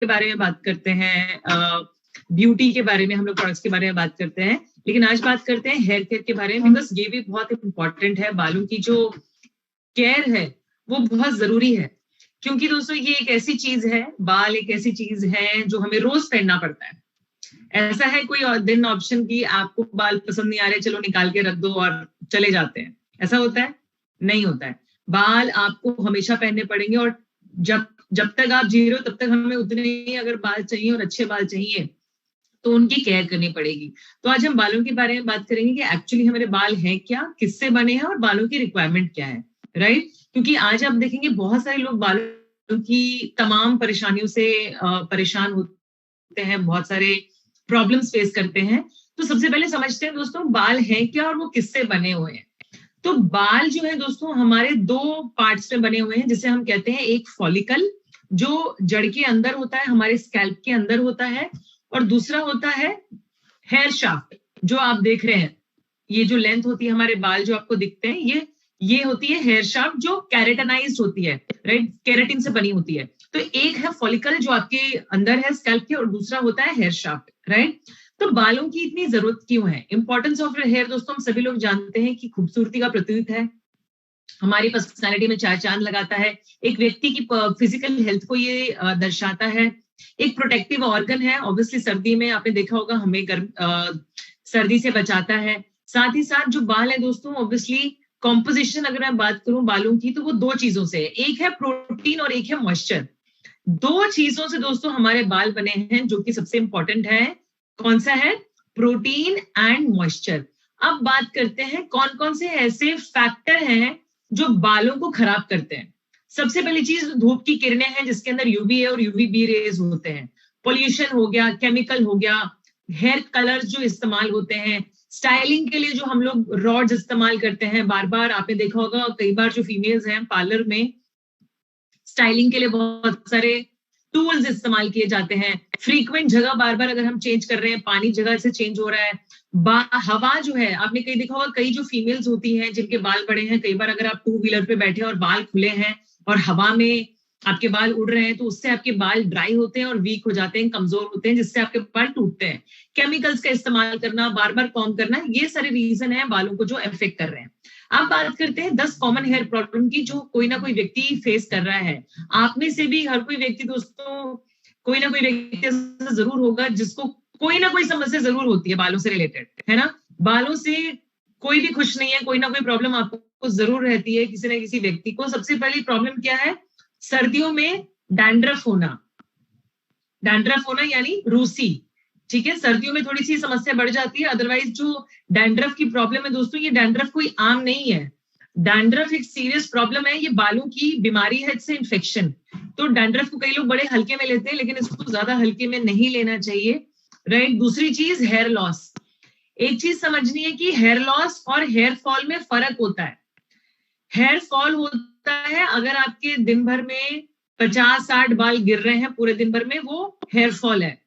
के बारे में बात करते हैं, ब्यूटी के बारे में, हम लोग प्रोडक्ट्स के बारे में बात करते हैं, लेकिन आज बात करते हैं हेयर केयर के बारे में, बिकॉज ये भी बहुत इंपॉर्टेंट है। बालों की जो केयर है वो बहुत जरूरी है, क्योंकि दोस्तों ये एक ऐसी चीज है, बाल एक ऐसी चीज है जो हमें रोज पहनना पड़ता है। ऐसा है कोई दिन ऑप्शन की आपको बाल पसंद नहीं आ रहे, चलो निकाल के रख दो और चले जाते हैं, ऐसा होता है? नहीं होता है। बाल आपको हमेशा पहनने पड़ेंगे, और जब जब तक आप जी रहे हो तब तक हमें उतने ही अगर बाल चाहिए और अच्छे बाल चाहिए तो उनकी केयर करनी पड़ेगी। तो आज हम बालों के बारे में बात करेंगे कि एक्चुअली हमारे बाल हैं क्या, किससे बने हैं और बालों की रिक्वायरमेंट क्या है, राइट? क्योंकि आज आप देखेंगे बहुत सारे लोग बालों की तमाम परेशानियों से परेशान होते हैं, बहुत सारे प्रॉब्लम्स फेस करते हैं। तो सबसे पहले समझते हैं दोस्तों बाल हैं क्या और वो किससे बने हुए हैं। तो बाल जो है दोस्तों हमारे दो पार्ट्स में बने हुए हैं, जिसे हम कहते हैं एक फॉलिकल जो जड़ के अंदर होता है, हमारे स्कैल्प के अंदर होता है, और दूसरा होता है हेयर शाफ्ट जो आप देख रहे हैं। ये जो लेंथ होती है हमारे बाल जो आपको दिखते हैं, ये होती है हेयर शाफ्ट जो कैरेटनाइज्ड होती है, राइट? केराटिन से बनी होती है। तो एक है फॉलिकल जो आपके अंदर है स्कैल्प के, और दूसरा होता है हेयर शाफ्ट, राइट? तो बालों की इतनी जरूरत क्यों है? इंपॉर्टेंस ऑफ हेयर दोस्तों हम सभी लोग जानते हैं कि खूबसूरती का प्रतीक है, हमारी पर्सनैलिटी में चार चांद लगाता है, एक व्यक्ति की फिजिकल हेल्थ को ये दर्शाता है, एक प्रोटेक्टिव ऑर्गन है, ऑब्वियसली सर्दी में आपने देखा होगा हमें सर्दी से बचाता है। साथ ही साथ जो बाल है दोस्तों, ऑब्वियसली कॉम्पोजिशन अगर मैं बात करूं बालों की तो वो दो चीजों से है, एक है प्रोटीन और एक है मॉइस्चर। दो चीजों से दोस्तों हमारे बाल बने हैं, जो कि सबसे इंपॉर्टेंट है। कौन सा है? Protein and moisture. अब बात करते हैं कौन कौन से ऐसे फैक्टर हैं जो बालों को खराब करते हैं। सबसे पहली चीज धूप की किरणें हैं, जिसके अंदर यूवी ए और यूवीबी रेज होते हैं। पोल्यूशन हो गया, केमिकल हो गया, हेयर कलर्स जो इस्तेमाल होते हैं, स्टाइलिंग के लिए जो हम लोग रॉड्स इस्तेमाल करते हैं बार बार, आपने देखा होगा कई बार जो फीमेल्स हैं पार्लर में स्टाइलिंग के लिए बहुत सारे टूल्स इस्तेमाल किए जाते हैं। फ्रीक्वेंट जगह बार बार अगर हम चेंज कर रहे हैं, पानी जगह से चेंज हो रहा है, हवा जो है, आपने कहीं देखा होगा कई जो फीमेल्स होती हैं जिनके बाल बड़े हैं, कई बार अगर आप टू व्हीलर पे बैठे और बाल खुले हैं और हवा में आपके बाल उड़ रहे हैं तो उससे आपके बाल ड्राई होते हैं और वीक हो जाते हैं, कमजोर होते हैं, जिससे आपके बाल टूटते हैं। केमिकल्स का इस्तेमाल करना, बार बार कॉम्ब करना, ये सारे रीजन है बालों को जो अफेक्ट कर रहे हैं। अब बात करते हैं 10 कॉमन हेयर प्रॉब्लम की जो कोई ना कोई व्यक्ति फेस कर रहा है। आप में से भी हर कोई व्यक्ति दोस्तों, कोई ना कोई व्यक्ति जरूर होगा जिसको कोई ना कोई समस्या जरूर होती है बालों से रिलेटेड, है ना? बालों से कोई भी खुश नहीं है, कोई ना कोई प्रॉब्लम आपको जरूर रहती है किसी ना किसी व्यक्ति को। सबसे पहली प्रॉब्लम क्या है? सर्दियों में डैंड्रफ होना। डैंड्रफ होना यानी रूसी, ठीक है? सर्दियों में थोड़ी सी समस्या बढ़ जाती है, अदरवाइज जो डैंड्रफ की प्रॉब्लम है दोस्तों, ये डैंड्रफ कोई आम नहीं है। डैंड्रफ एक सीरियस प्रॉब्लम है, ये बालों की बीमारी है, इससे इन्फेक्शन। तो डैंड्रफ को कई लोग बड़े हल्के में लेते हैं, लेकिन इसको ज्यादा हल्के में नहीं लेना चाहिए, राइट? दूसरी चीज हेयर लॉस। एक चीज समझनी है कि हेयर लॉस और हेयर फॉल में फर्क होता है। हेयर फॉल होता है अगर आपके दिन भर में 50-60 बाल गिर रहे हैं पूरे दिन भर में, वो हेयर फॉल है।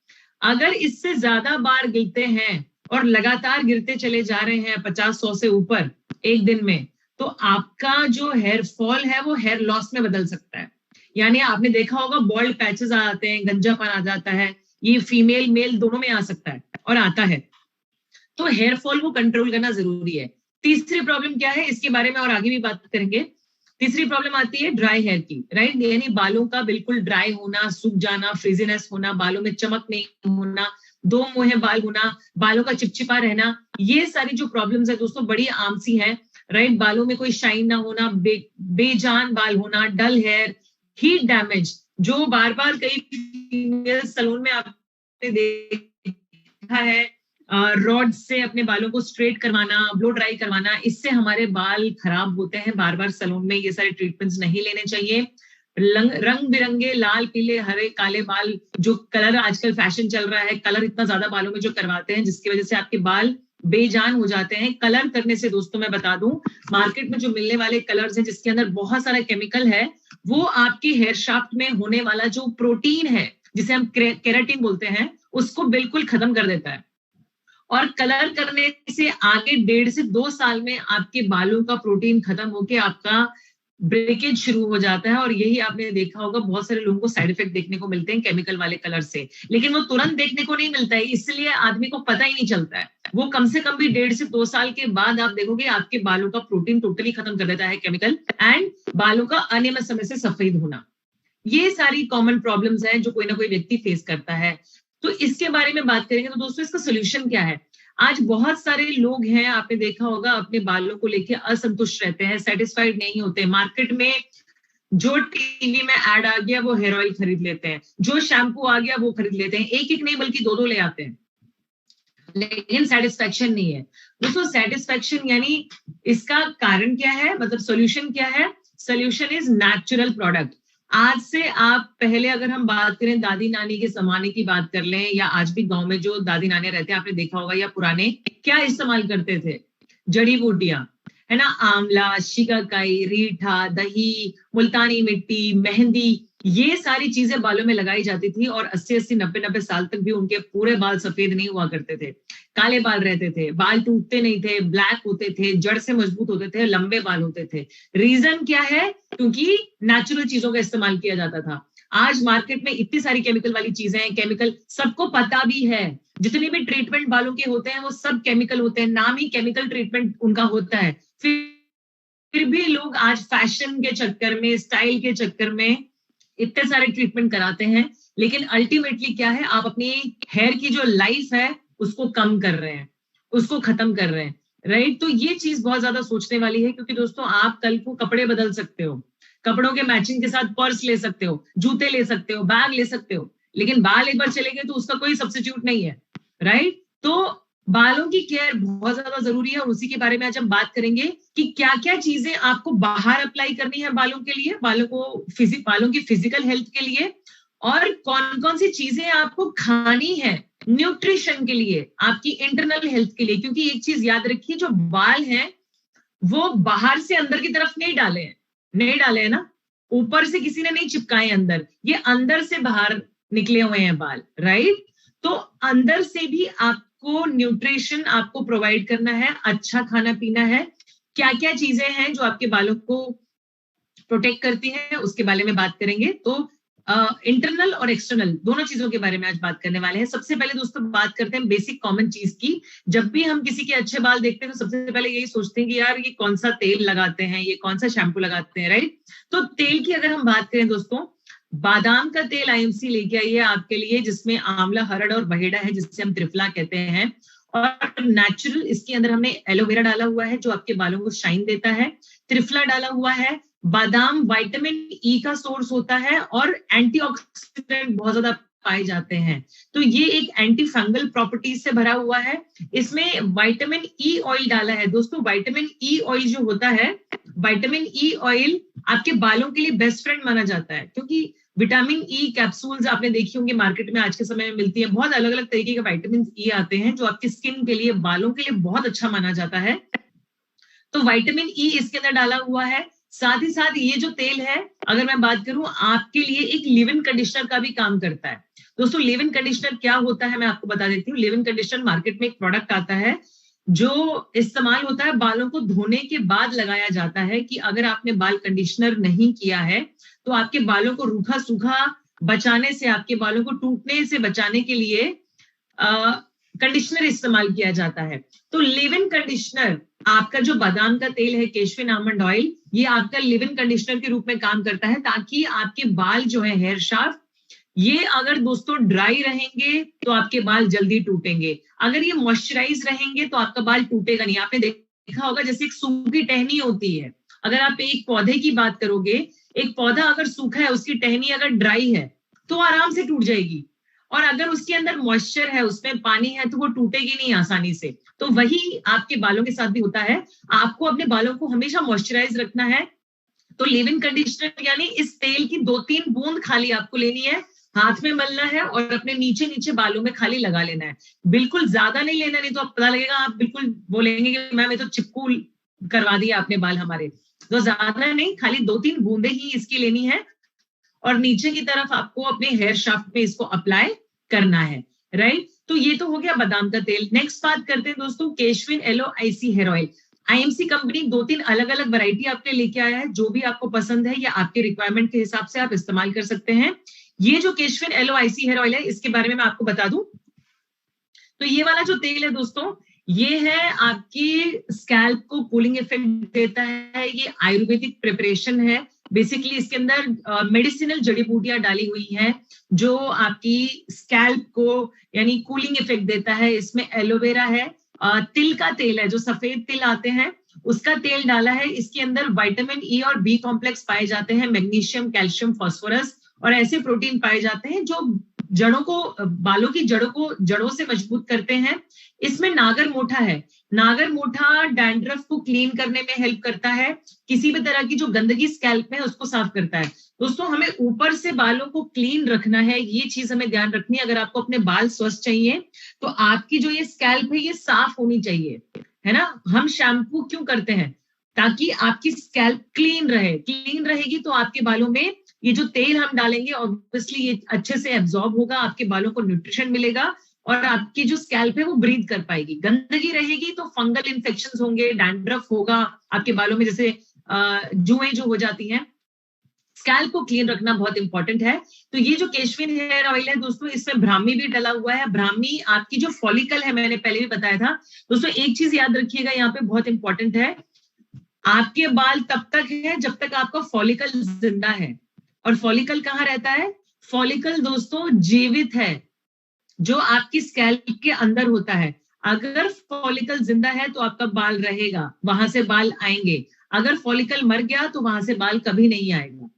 अगर इससे ज्यादा बार गिरते हैं और लगातार गिरते चले जा रहे हैं 50-100 से ऊपर एक दिन में, तो आपका जो हेयर फॉल है वो हेयर लॉस में बदल सकता है। यानी आपने देखा होगा बॉल्ड पैचेस आ जाते हैं, गंजापन आ जाता है, ये फीमेल मेल दोनों में आ सकता है और आता है। तो हेयर फॉल को कंट्रोल करना जरूरी है। तीसरी प्रॉब्लम क्या है, इसके बारे में और आगे भी बात करेंगे। तीसरी प्रॉब्लम आती है ड्राई हेयर की, राइट? यानी बालों का बिल्कुल ड्राई होना, सूख जाना, फ्रीजीनेस होना, बालों में चमक नहीं होना, दो मुंहे बाल होना, बालों का चिपचिपा रहना, ये सारी जो प्रॉब्लम्स है दोस्तों बड़ी आम सी हैं, राइट? बालों में कोई शाइन ना होना, बेजान बाल होना, डल हेयर, हीट डैमेज, जो बार बार कई फीमेल सैलून में आपने देखा है रॉड से अपने बालों को स्ट्रेट करवाना, ब्लो ड्राई करवाना, इससे हमारे बाल खराब होते हैं। बार बार सैलून में ये सारे ट्रीटमेंट्स नहीं लेने चाहिए। रंग बिरंगे लाल, पीले, हरे, काले बाल, जो कलर आजकल फैशन चल रहा है, कलर इतना ज्यादा बालों में जो करवाते हैं जिसकी वजह से आपके बाल बेजान हो जाते हैं। कलर करने से दोस्तों मैं बता दूं, मार्केट में जो मिलने वाले कलर्स हैं जिसके अंदर बहुत सारा केमिकल है, वो आपके हेयर शाफ्ट में होने वाला जो प्रोटीन है जिसे हम केराटिन बोलते हैं, उसको बिल्कुल खत्म कर देता है। और कलर करने से आगे 1.5 से 2 साल में आपके बालों का प्रोटीन खत्म होके आपका ब्रेकेज शुरू हो जाता है, और यही आपने देखा होगा बहुत सारे लोगों को साइड इफेक्ट देखने को मिलते हैं केमिकल वाले कलर से, लेकिन वो तुरंत देखने को नहीं मिलता है, इसलिए आदमी को पता ही नहीं चलता है। वो कम से कम भी 1.5 से 2 साल के बाद आप देखोगे आपके बालों का प्रोटीन टोटली खत्म कर देता है केमिकल, एंड बालों का अनियमित समय से सफेद होना। ये सारी कॉमन प्रॉब्लम्स हैं जो कोई ना कोई व्यक्ति फेस करता है। तो इसके बारे में बात करेंगे तो दोस्तों इसका सोल्यूशन क्या है। आज बहुत सारे लोग हैं, आपने देखा होगा, अपने बालों को लेके असंतुष्ट रहते हैं, सेटिस्फाइड नहीं होते। मार्केट में जो टीवी में ऐड आ गया वो हेयर ऑयल खरीद लेते हैं, जो शैम्पू आ गया वो खरीद लेते हैं, एक एक नहीं बल्कि दो दो ले आते हैं, लेकिन सेटिस्फेक्शन नहीं है दोस्तों। सेटिस्फेक्शन यानी इसका कारण क्या है, मतलब सोल्यूशन क्या है। Solution is natural product. आज से आप पहले अगर हम बात करें दादी नानी के जमाने की बात कर लें, या आज भी गांव में जो दादी नानी रहते हैं आपने देखा होगा, या पुराने क्या इस्तेमाल करते थे, जड़ी बूटियां, है ना, आंवला, शिकाकाई, रीठा, दही, मुल्तानी मिट्टी, मेहंदी, ये सारी चीजें बालों में लगाई जाती थी, और 80-80, 90-90 साल तक भी उनके पूरे बाल सफेद नहीं हुआ करते थे, काले बाल रहते थे, बाल टूटते नहीं थे, ब्लैक होते थे, जड़ से मजबूत होते थे, लंबे बाल होते थे। रीजन क्या है, क्योंकि नेचुरल चीजों का इस्तेमाल किया जाता था। आज मार्केट में इतनी सारी केमिकल वाली चीजें हैं, केमिकल सबको पता भी है, जितने भी ट्रीटमेंट बालों के होते हैं वो सब केमिकल होते हैं, नाम ही केमिकल ट्रीटमेंट उनका होता है। फिर भी लोग आज फैशन के चक्कर में, स्टाइल के चक्कर में इतने सारे ट्रीटमेंट कराते हैं, लेकिन अल्टीमेटली क्या है, आप अपनी हेयर की जो लाइफ है उसको कम कर रहे हैं, उसको खत्म कर रहे हैं, राइट। तो ये चीज बहुत ज्यादा सोचने वाली है, क्योंकि दोस्तों आप कल को कपड़े बदल सकते हो, कपड़ों के मैचिंग के साथ पर्स ले सकते हो, जूते ले सकते हो, बैग ले सकते हो, लेकिन बाल एक बार चले गए तो उसका कोई सब्स्टिट्यूट नहीं है, राइट। तो बालों की केयर बहुत ज्यादा जरूरी है, और उसी के बारे में आज हम बात करेंगे कि क्या क्या चीजें आपको बाहर अप्लाई करनी है बालों के लिए, बालों की फिजिकल हेल्थ के लिए, और कौन कौन सी चीजें आपको खानी है न्यूट्रिशन के लिए, आपकी इंटरनल हेल्थ के लिए। क्योंकि एक चीज याद रखिए, जो बाल हैं वो बाहर से अंदर की तरफ नहीं डाले हैं ना, ऊपर से किसी ने नहीं चिपकाए अंदर, ये अंदर से बाहर निकले हुए हैं बाल, राइट। तो अंदर से भी आपको न्यूट्रिशन आपको प्रोवाइड करना है, अच्छा खाना पीना है। क्या क्या चीजें हैं जो आपके बालों को प्रोटेक्ट करती हैं उसके बारे में बात करेंगे। तो इंटरनल और एक्सटर्नल दोनों चीजों के बारे में आज बात करने वाले हैं। सबसे पहले दोस्तों बात करते हैं बेसिक कॉमन चीज की। जब भी हम किसी के अच्छे बाल देखते हैं तो सबसे पहले यही सोचते हैं कि यार ये कौन सा तेल लगाते हैं, ये कौन सा शैम्पू लगाते हैं, राइट। तो तेल की अगर हम बात करें दोस्तों, बादाम का तेल आईएमसी लेके आई है आपके लिए, जिसमें आंवला, हरड़ और बहेड़ा है, जिससे हम त्रिफला कहते हैं, और नेचुरल इसके अंदर हमने एलोवेरा डाला हुआ है जो आपके बालों को शाइन देता है, त्रिफला डाला हुआ है, बादाम विटामिन ई का सोर्स होता है, और एंटीऑक्सीडेंट बहुत ज्यादा पाए जाते हैं। तो ये एक एंटी फंगल प्रॉपर्टीज से भरा हुआ है। इसमें विटामिन ई ऑयल डाला है दोस्तों। विटामिन ई ऑयल जो होता है, विटामिन ई ऑयल आपके बालों के लिए बेस्ट फ्रेंड माना जाता है, क्योंकि विटामिन ई कैप्सूल्स आपने देखी होंगी मार्केट में आज के समय में मिलती है। बहुत अलग अलग तरीके के विटामिन ई आते हैं जो आपकी स्किन के लिए, बालों के लिए बहुत अच्छा माना जाता है। तो विटामिन ई इसके अंदर डाला हुआ है। साथ ही साथ ये जो तेल है, अगर मैं बात करूं, आपके लिए एक लिव इन कंडीशनर का भी काम करता है। दोस्तों लिव इन कंडीशनर क्या होता है मैं आपको बता देती हूँ। लिव इन कंडीशनर मार्केट में एक प्रोडक्ट आता है जो इस्तेमाल होता है, बालों को धोने के बाद लगाया जाता है, कि अगर आपने बाल कंडीशनर नहीं किया है तो आपके बालों को रूखा सूखा बचाने से, आपके बालों को टूटने से बचाने के लिए कंडीशनर इस्तेमाल किया जाता है। तो लिव इन कंडीशनर, आपका जो बादाम का तेल है, केशविन आमंड ऑयल, ये आपका लिव इन कंडीशनर के रूप में काम करता है, ताकि आपके बाल जो है, हेयर शाफ्ट, ये अगर दोस्तों ड्राई रहेंगे तो आपके बाल जल्दी टूटेंगे, अगर ये मॉइस्चराइज रहेंगे तो आपका बाल टूटेगा नहीं। आपने देखा होगा जैसे एक सूखी टहनी होती है, अगर आप एक पौधे की बात करोगे, एक पौधा अगर सूखा है, उसकी टहनी अगर ड्राई है तो आराम से टूट जाएगी, और अगर उसके अंदर मॉइस्चर है, उसमें पानी है, तो वो टूटेगी नहीं आसानी से। तो वही आपके बालों के साथ भी होता है, आपको अपने बालों को हमेशा मॉइस्चराइज रखना है। तो लिव इन कंडीशनर यानी इस तेल की 2-3 बूंद खाली आपको लेनी है, हाथ में मलना है और अपने नीचे नीचे बालों में खाली लगा लेना है। बिल्कुल ज्यादा नहीं लेना, नहीं तो आप पता लगेगा, आप बिल्कुल बोलेंगे कि मैम ये तो चिपकू करवा दिया आपने बाल हमारे। तो ज्यादा नहीं, खाली 2-3 बूंदे ही इसकी लेनी है, और नीचे की तरफ आपको अपने हेयर शाफ्ट में इसको अप्लाई करना है, राइट। तो ये तो हो गया बादाम का तेल। नेक्स्ट बात करते हैं दोस्तों Keshvin एलोआईसी hair oil. IMC company 2-3 अलग अलग वैरायटी आपके लेके आया है, जो भी आपको पसंद है या आपके रिक्वायरमेंट के हिसाब से आप इस्तेमाल कर सकते हैं। ये जो केशविन LOIC हेयर ऑयल है, इसके बारे में मैं आपको बता दूं तो ये वाला जो तेल है दोस्तों, ये है आपकी स्कैल्प को कूलिंग इफेक्ट देता है। ये आयुर्वेदिक प्रिपरेशन है। बेसिकली इसके अंदर मेडिसिनल जड़ी बूटियां डाली हुई हैं जो आपकी स्कैल्प को यानी कूलिंग इफेक्ट देता है। इसमें एलोवेरा है, तिल का तेल है, जो सफेद तिल आते हैं उसका तेल डाला है। इसके अंदर विटामिन ई और बी कॉम्प्लेक्स पाए जाते हैं, मैग्नीशियम, कैल्शियम, फास्फोरस और ऐसे प्रोटीन पाए जाते हैं जो जड़ों को, बालों की जड़ों से मजबूत करते हैं। इसमें नागर मोठा है। नागर मोठा डैंड्रफ को क्लीन करने में हेल्प करता है, किसी भी तरह की जो गंदगी स्कैल्प में है उसको साफ करता है। दोस्तों हमें ऊपर से बालों को क्लीन रखना है, ये चीज हमें ध्यान रखनी है। अगर आपको अपने बाल स्वस्थ चाहिए तो आपकी जो ये स्कैल्प है ये साफ होनी चाहिए, है ना। हम शैम्पू क्यों करते हैं? ताकि आपकी स्कैल्प क्लीन रहे। क्लीन रहेगी तो आपके बालों में ये जो तेल हम डालेंगे ऑब्वियसली ये अच्छे से एब्जॉर्ब होगा, आपके बालों को न्यूट्रिशन मिलेगा और आपकी जो स्कैल्प है वो ब्रीथ कर पाएगी। गंदगी रहेगी तो फंगल इन्फेक्शंस होंगे, डैंड्रफ होगा आपके बालों में, जैसे जुएं जो हो जाती हैं। स्कैल्प को क्लीन रखना बहुत इंपॉर्टेंट है। तो ये जो केशविन हेयर ऑयल है दोस्तों, इसमें ब्राह्मी भी डला हुआ है। ब्राह्मी आपकी जो फॉलिकल है, मैंने पहले भी बताया था दोस्तों, एक चीज याद रखिएगा यहाँ पे बहुत इंपॉर्टेंट है, आपके बाल तब तक है जब तक आपका फॉलिकल जिंदा है। और फॉलिकल कहाँ रहता है? फॉलिकल दोस्तों जीवित है, जो आपकी स्कैल्प के अंदर होता है। अगर फॉलिकल जिंदा है तो आपका बाल रहेगा, वहां से बाल आएंगे। अगर फॉलिकल मर गया तो वहां से बाल कभी नहीं आएगा,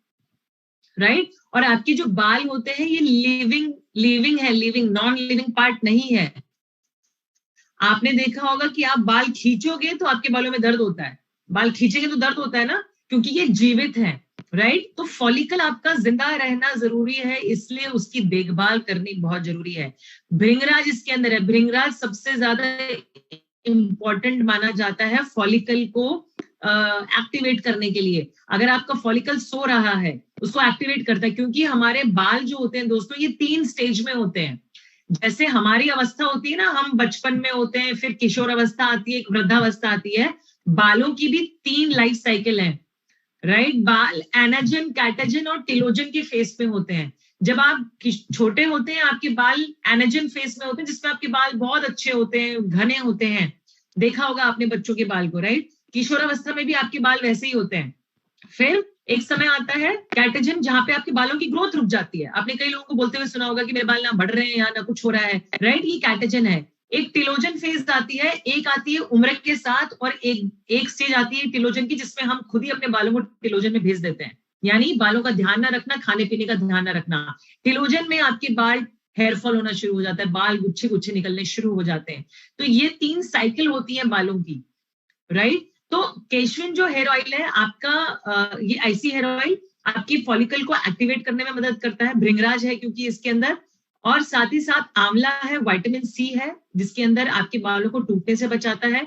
राइट। और आपके जो बाल होते हैं ये लिविंग है, लिविंग, नॉन लिविंग पार्ट नहीं है। आपने देखा होगा कि आप बाल खींचोगे तो आपके बालों में दर्द होता है, बाल खींचेंगे तो दर्द होता है ना, क्योंकि ये जीवित है, राइट। तो फॉलिकल आपका जिंदा रहना जरूरी है, इसलिए उसकी देखभाल करनी बहुत जरूरी है। भृंगराज इसके अंदर है। भृंगराज सबसे ज्यादा इंपॉर्टेंट माना जाता है फॉलिकल को एक्टिवेट करने के लिए। अगर आपका फॉलिकल सो रहा है उसको एक्टिवेट करता है, क्योंकि हमारे बाल जो होते हैं दोस्तों ये 3 स्टेज में होते हैं। जैसे हमारी अवस्था होती है ना, हम बचपन में होते हैं, फिर किशोर अवस्था आती है, एक वृद्धावस्था आती है। बालों की भी 3 लाइफ साइकिल है, राइट। बाल एनाजन, कैटाजन और टिलोजन के फेस में होते हैं। जब आप छोटे होते हैं आपके बाल एनाजन फेस में होते हैं, जिसमें आपके बाल बहुत अच्छे होते हैं, घने होते हैं। देखा होगा आपने बच्चों के बाल को, राइट। किशोर अवस्था में भी आपके बाल वैसे ही होते हैं। फिर एक समय आता है कैटाजन, जहां पे आपके बालों की ग्रोथ रुक जाती है। आपने कई लोगों को बोलते हुए सुना होगा कि मेरे बाल ना बढ़ रहे हैं या ना कुछ हो रहा है, राइट। ये कैटाजन है। एक टिलोजन फेज आती है, एक आती है उम्र के साथ, और एक स्टेज आती है टिलोजन की, जिसमें हम खुद ही अपने बालों को टिलोजन में भेज देते हैं। यानी बालों का ध्यान ना रखना, खाने पीने का ध्यान ना रखना। टिलोजन में आपके बाल हेयर फॉल होना शुरू हो जाता है, बाल गुच्छे गुच्छे निकलने शुरू हो जाते हैं। तो ये 3 साइकिल होती है बालों की, राइट। तो केशविन जो हेयर ऑयल है आपका, ये आईसी हेयर ऑयल आपकी फॉलिकल को एक्टिवेट करने में मदद करता है। भृंगराज है क्योंकि इसके अंदर, और साथ ही साथ आंवला है, विटामिन सी है जिसके अंदर आपके बालों को टूटने से बचाता है।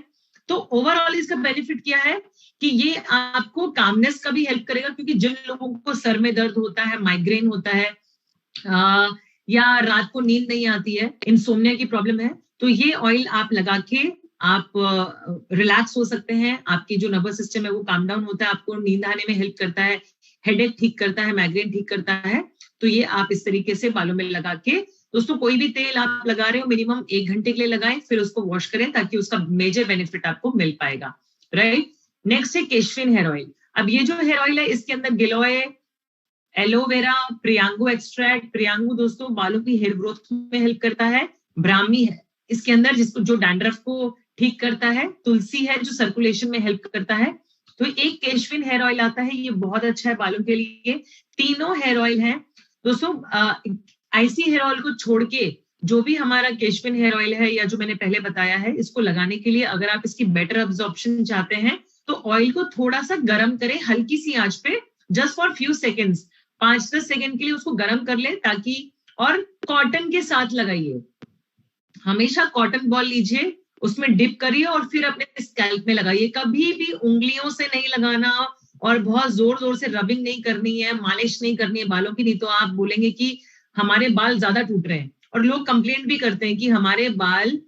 तो ओवरऑल इसका बेनिफिट क्या है कि ये आपको कामनेस का भी हेल्प करेगा, क्योंकि जिन लोगों को सर में दर्द होता है, माइग्रेन होता है, या रात को नींद नहीं आती है, इंसोम्निया की प्रॉब्लम है, तो ये ऑयल आप लगा के आप रिलैक्स हो सकते हैं। आपकी जो नर्वस सिस्टम है वो काम डाउन होता है, आपको नींद आने में हेल्प करता है, हेडेक ठीक करता है, माइग्रेन ठीक करता है। तो ये आप इस तरीके से बालों में लगा के, दोस्तों कोई भी तेल आप लगा रहे हो मिनिमम 1 घंटे के लिए लगाएं, फिर उसको वॉश करें ताकि उसका मेजर बेनिफिट आपको मिल पाएगा, राइट। नेक्स्ट है केशविन हेयर ऑयल। अब ये जो हेयर ऑयल है इसके अंदर गिलोय, एलोवेरा, प्रियांगू एक्सट्रैक्ट। प्रियांगू दोस्तों बालों की हेयर ग्रोथ में हेल्प करता है। ब्राह्मी है इसके अंदर, जिसको जो डैंड्रफ को ठीक करता है। तुलसी है जो सर्कुलेशन में हेल्प करता है। तो एक केशविन हेयर ऑयल आता है, ये बहुत अच्छा है बालों के लिए। तीनों हेयर ऑयल हैं दोस्तों। आईसी हेयर ऑयल को छोड़ के जो भी हमारा केशविन हेयर ऑयल है, या जो मैंने पहले बताया है, इसको लगाने के लिए अगर आप इसकी बेटर अब्जॉर्प्शन चाहते हैं तो ऑयल को थोड़ा सा गर्म करें हल्की सी आंच पे, just for few seconds, 5-10 second के लिए उसको गर्म कर ले, ताकि, और कॉटन के साथ लगाइए। हमेशा कॉटन बॉल लीजिए, उसमें डिप करिए और फिर अपने स्कैल्प में लगाइए। कभी भी उंगलियों से नहीं लगाना, और बहुत जोर जोर से रबिंग नहीं करनी है, मालिश नहीं करनी है बालों की, नहीं तो आप बोलेंगे कि हमारे बाल ज्यादा टूट रहे हैं। और लोग कंप्लेंट भी करते हैं कि हमारे बाल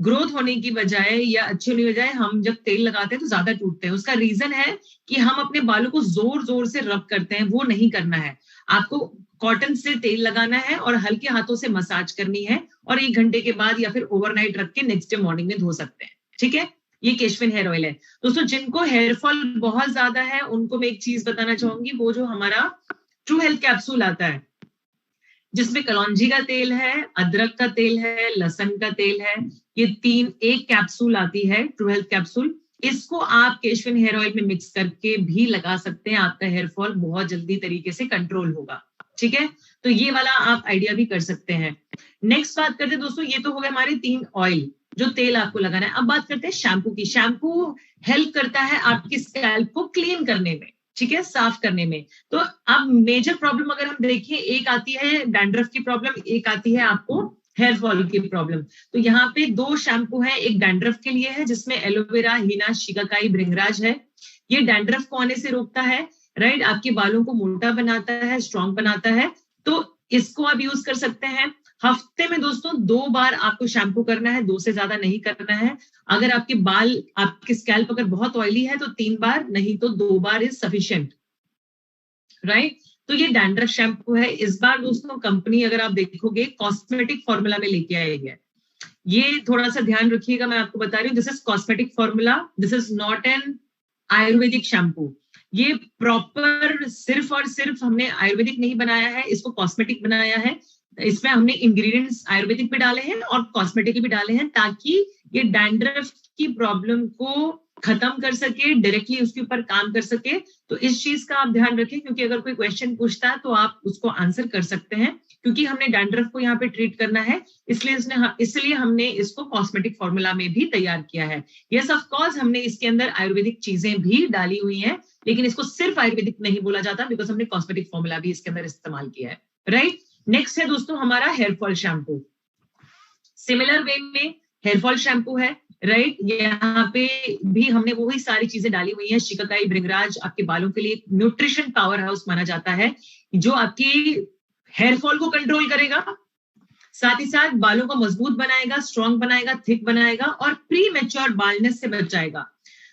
ग्रोथ होने की बजाय या अच्छे होने की बजाय हम जब तेल लगाते हैं तो ज्यादा टूटते हैं। उसका रीजन है कि हम अपने बालों को जोर जोर से रब करते हैं, वो नहीं करना है। आपको कॉटन से तेल लगाना है और हल्के हाथों से मसाज करनी है, और 1 घंटे के बाद या फिर ओवरनाइट रख के नेक्स्ट डे मॉर्निंग में धो सकते हैं। ठीक है, ये केशविन हेयर ऑयल है। दोस्तों जिनको हेयर फॉल बहुत ज्यादा है उनको मैं एक चीज बताना चाहूंगी, वो जो हमारा ट्रू हेल्थ कैप्सूल आता है जिसमें कलौंजी का तेल है, अदरक का तेल है, लहसुन का तेल है, ये 3 एक कैप्सूल आती है ट्रू हेल्थ कैप्सूल। इसको आप केशविन हेयर ऑयल में मिक्स करके भी लगा सकते हैं, आपका हेयर फॉल बहुत जल्दी तरीके से कंट्रोल होगा। ठीक है, तो ये वाला आप आइडिया भी कर सकते हैं। नेक्स्ट बात करते हैं दोस्तों, ये तो हो गए हमारे 3 ऑयल जो तेल आपको लगाना है। अब बात करते हैं शैम्पू की। शैम्पू हेल्प करता है आपकी स्कैल्प को क्लीन करने में, ठीक है, साफ करने में। तो अब मेजर प्रॉब्लम अगर हम देखें, एक आती है डैंड्रफ की प्रॉब्लम, एक आती है आपको हेयर फॉल की प्रॉब्लम। तो यहाँ पे 2 शैम्पू है, एक डैंड्रफ के लिए है जिसमें एलोवेरा, हीना, शिकाकाई, भृंगराज है। ये डैंड्रफ को आने से रोकता है, राइट, आपके बालों को मोटा बनाता है, स्ट्रॉन्ग बनाता है। तो इसको आप यूज कर सकते हैं। हफ्ते में दोस्तों 2 बार आपको शैम्पू करना है, 2 से ज्यादा नहीं करना है। अगर आपके बाल, आपकी स्कैल्प अगर बहुत ऑयली है तो 3 बार, नहीं तो 2 बार इज सफिशिएंट, राइट। तो ये डैंड्रफ शैम्पू है। इस बार दोस्तों कंपनी अगर आप देखोगे कॉस्मेटिक फॉर्मूला में लेके आई है। ये थोड़ा सा ध्यान रखिएगा, मैं आपको बता रही हूँ, this is cosmetic formula, this is not an Ayurvedic shampoo. ये प्रॉपर सिर्फ और सिर्फ हमने आयुर्वेदिक नहीं बनाया है, इसको कॉस्मेटिक बनाया है। इसमें हमने इंग्रेडिएंट्स आयुर्वेदिक भी डाले हैं और कॉस्मेटिक भी डाले हैं, ताकि ये डैंड्रफ की प्रॉब्लम को खत्म कर सके, डायरेक्टली उसके ऊपर काम कर सके। तो इस चीज का आप ध्यान रखें, क्योंकि अगर कोई क्वेश्चन पूछता है तो आप उसको आंसर कर सकते हैं, क्योंकि हमने डैंड्रफ को यहाँ पे ट्रीट करना है, इसलिए हमने इसको कॉस्मेटिक फॉर्मूला में भी तैयार किया है। यस ऑफ कोर्स हमने इसके अंदर आयुर्वेदिक चीजें भी डाली हुई हैं, लेकिन इसको सिर्फ आयुर्वेदिक नहीं बोला जाता, बिकॉज हमने कॉस्मेटिक फॉर्मूला भी इसके अंदर इस्तेमाल किया है, राइट। नेक्स्ट है दोस्तों हमारा hair fall shampoo. Similar way में हेयर फॉल शैम्पू है, राइट। यहाँ पे भी हमने वही सारी चीजें डाली हुई है। शिकाकाई, भृंगराज आपके बालों के लिए न्यूट्रिशन पावर हाउस माना जाता है, जो आपकी हेयर फॉल को कंट्रोल करेगा, साथ ही साथ बालों को मजबूत बनाएगा, स्ट्रॉन्ग बनाएगा, थिक बनाएगा और प्री मैच्योर बालनेस से बचाएगा।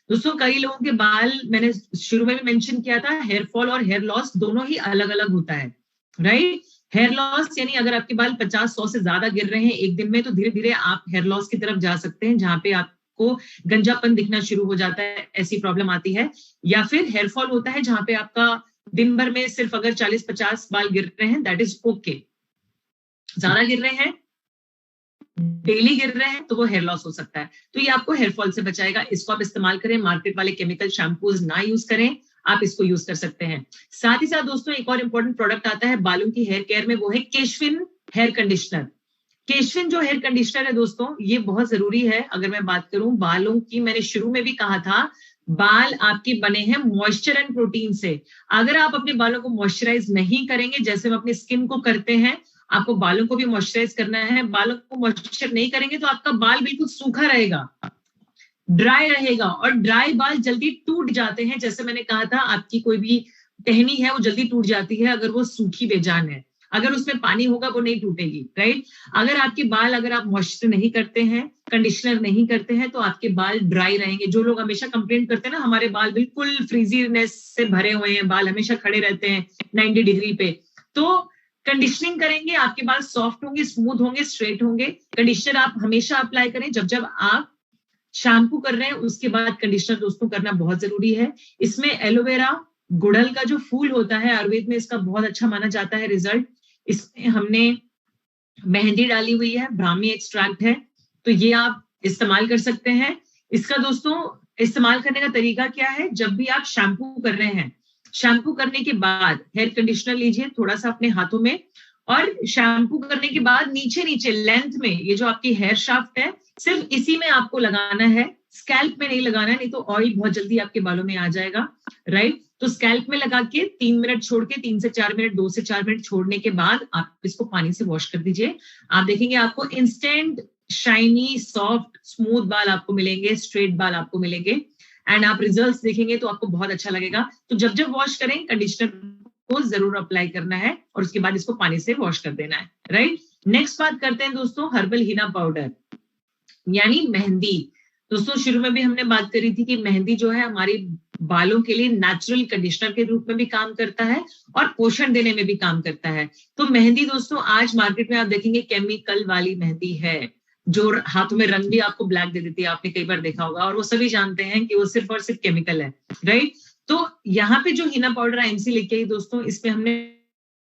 दोस्तों कई लोगों के बाल, मैंने शुरू में भी मेंशन किया था, हेयर फॉल और हेयर लॉस दोनों ही अलग अलग होता है, राइट। हेयर लॉस यानी अगर आपके बाल 50-100 से ज्यादा गिर रहे हैं एक दिन में, तो धीरे धीरे आप हेयर लॉस की तरफ जा सकते हैं, जहां पे आपको गंजापन दिखना शुरू हो जाता है, ऐसी प्रॉब्लम आती है। या फिर हेयर फॉल होता है जहां पे आपका दिन भर में सिर्फ अगर 40-50 बाल गिर रहे हैं, दैट इज ओके। ज्यादा गिर रहे हैं, डेली गिर रहे हैं, तो वो हेयर लॉस हो सकता है। तो ये आपको हेयर फॉल से बचाएगा। इसको आप इस्तेमाल करें, मार्केट वाले केमिकल शैम्पूज ना यूज करें, आप इसको यूज कर सकते हैं। साथ ही साथ दोस्तों एक और इंपॉर्टेंट प्रोडक्ट आता है बालों की हेयर केयर में, वो है केशविन हेयर कंडीशनर। केशविन जो हेयर कंडीशनर है दोस्तों, ये बहुत जरूरी है। अगर मैं बात करूं बालों की, मैंने शुरू में भी कहा था, बाल आपके बने हैं मॉइस्चर एंड प्रोटीन से। अगर आप अपने बालों को मॉइस्चराइज नहीं करेंगे, जैसे हम अपनी स्किन को करते हैं, आपको बालों को भी मॉइस्चराइज करना है। बालों को मॉइस्चर नहीं करेंगे तो आपका बाल बिल्कुल सूखा रहेगा, ड्राई रहेगा, और ड्राई बाल जल्दी टूट जाते हैं। जैसे मैंने कहा था, आपकी कोई भी टहनी है वो जल्दी टूट जाती है अगर वो सूखी बेजान है, अगर उसमें पानी होगा वो नहीं टूटेगी, राइट। अगर आपके बाल, अगर आप मॉइस्चर नहीं करते हैं, कंडीशनर नहीं करते हैं, तो आपके बाल ड्राई रहेंगे। जो लोग हमेशा कंप्लेंट करते हैं ना, हमारे बाल बिल्कुल फ्रीजीनेस से भरे हुए हैं, बाल हमेशा खड़े रहते हैं 90 डिग्री पे, तो कंडीशनिंग करेंगे, आपके बाल सॉफ्ट होंगे, स्मूथ होंगे, स्ट्रेट होंगे। कंडीशनर आप हमेशा अप्लाई करें, जब आप शैम्पू कर रहे हैं उसके बाद कंडीशनर दोस्तों करना बहुत जरूरी है। इसमें एलोवेरा, गुड़हल का जो फूल होता है, आयुर्वेद में इसका बहुत अच्छा माना जाता है रिजल्ट। इसमें हमने मेहंदी डाली हुई है, ब्राह्मी एक्सट्रैक्ट है, तो ये आप इस्तेमाल कर सकते हैं। इसका दोस्तों इस्तेमाल करने का तरीका क्या है, जब भी आप शैम्पू कर रहे हैं, शैम्पू करने के बाद हेयर कंडीशनर लीजिए थोड़ा सा अपने हाथों में, और शैम्पू करने के बाद नीचे नीचे लेंथ में, ये जो आपकी हेयर शाफ्ट है, सिर्फ इसी में आपको लगाना है, स्कैल्प में नहीं लगाना है, नहीं तो ऑयल बहुत जल्दी आपके बालों में आ जाएगा, राइट। तो स्कैल्प में लगा के 3 मिनट छोड़ के, 3 से 4 मिनट, 2 से 4 मिनट छोड़ने के बाद आप इसको पानी से वॉश कर दीजिए। आप देखेंगे आपको इंस्टेंट शाइनी, सॉफ्ट, स्मूथ बाल आपको मिलेंगे, स्ट्रेट बाल आपको मिलेंगे, एंड आप रिजल्ट्स देखेंगे तो आपको बहुत अच्छा लगेगा। तो जब जब वॉश करें, कंडीशनर को जरूर अप्लाई करना है और उसके बाद इसको पानी से वॉश कर देना है, राइट। नेक्स्ट बात करते हैं दोस्तों हर्बल हीना पाउडर। यानी मेहंदी। दोस्तों शुरू में भी हमने बात करी थी कि मेहंदी जो है हमारी बालों के लिए नेचुरल कंडीशनर के रूप में भी काम करता है और पोषण देने में भी काम करता है। तो मेहंदी दोस्तों आज मार्केट में आप देखेंगे केमिकल वाली मेहंदी है, जो हाथों में रंग भी आपको ब्लैक दे देती है, आपने कई बार देखा होगा, और वो सभी जानते हैं कि वो सिर्फ और सिर्फ केमिकल है, राइट। तो यहाँ पे जो हिना पाउडर आईएमसी लेके आई दोस्तों, इसमें हमने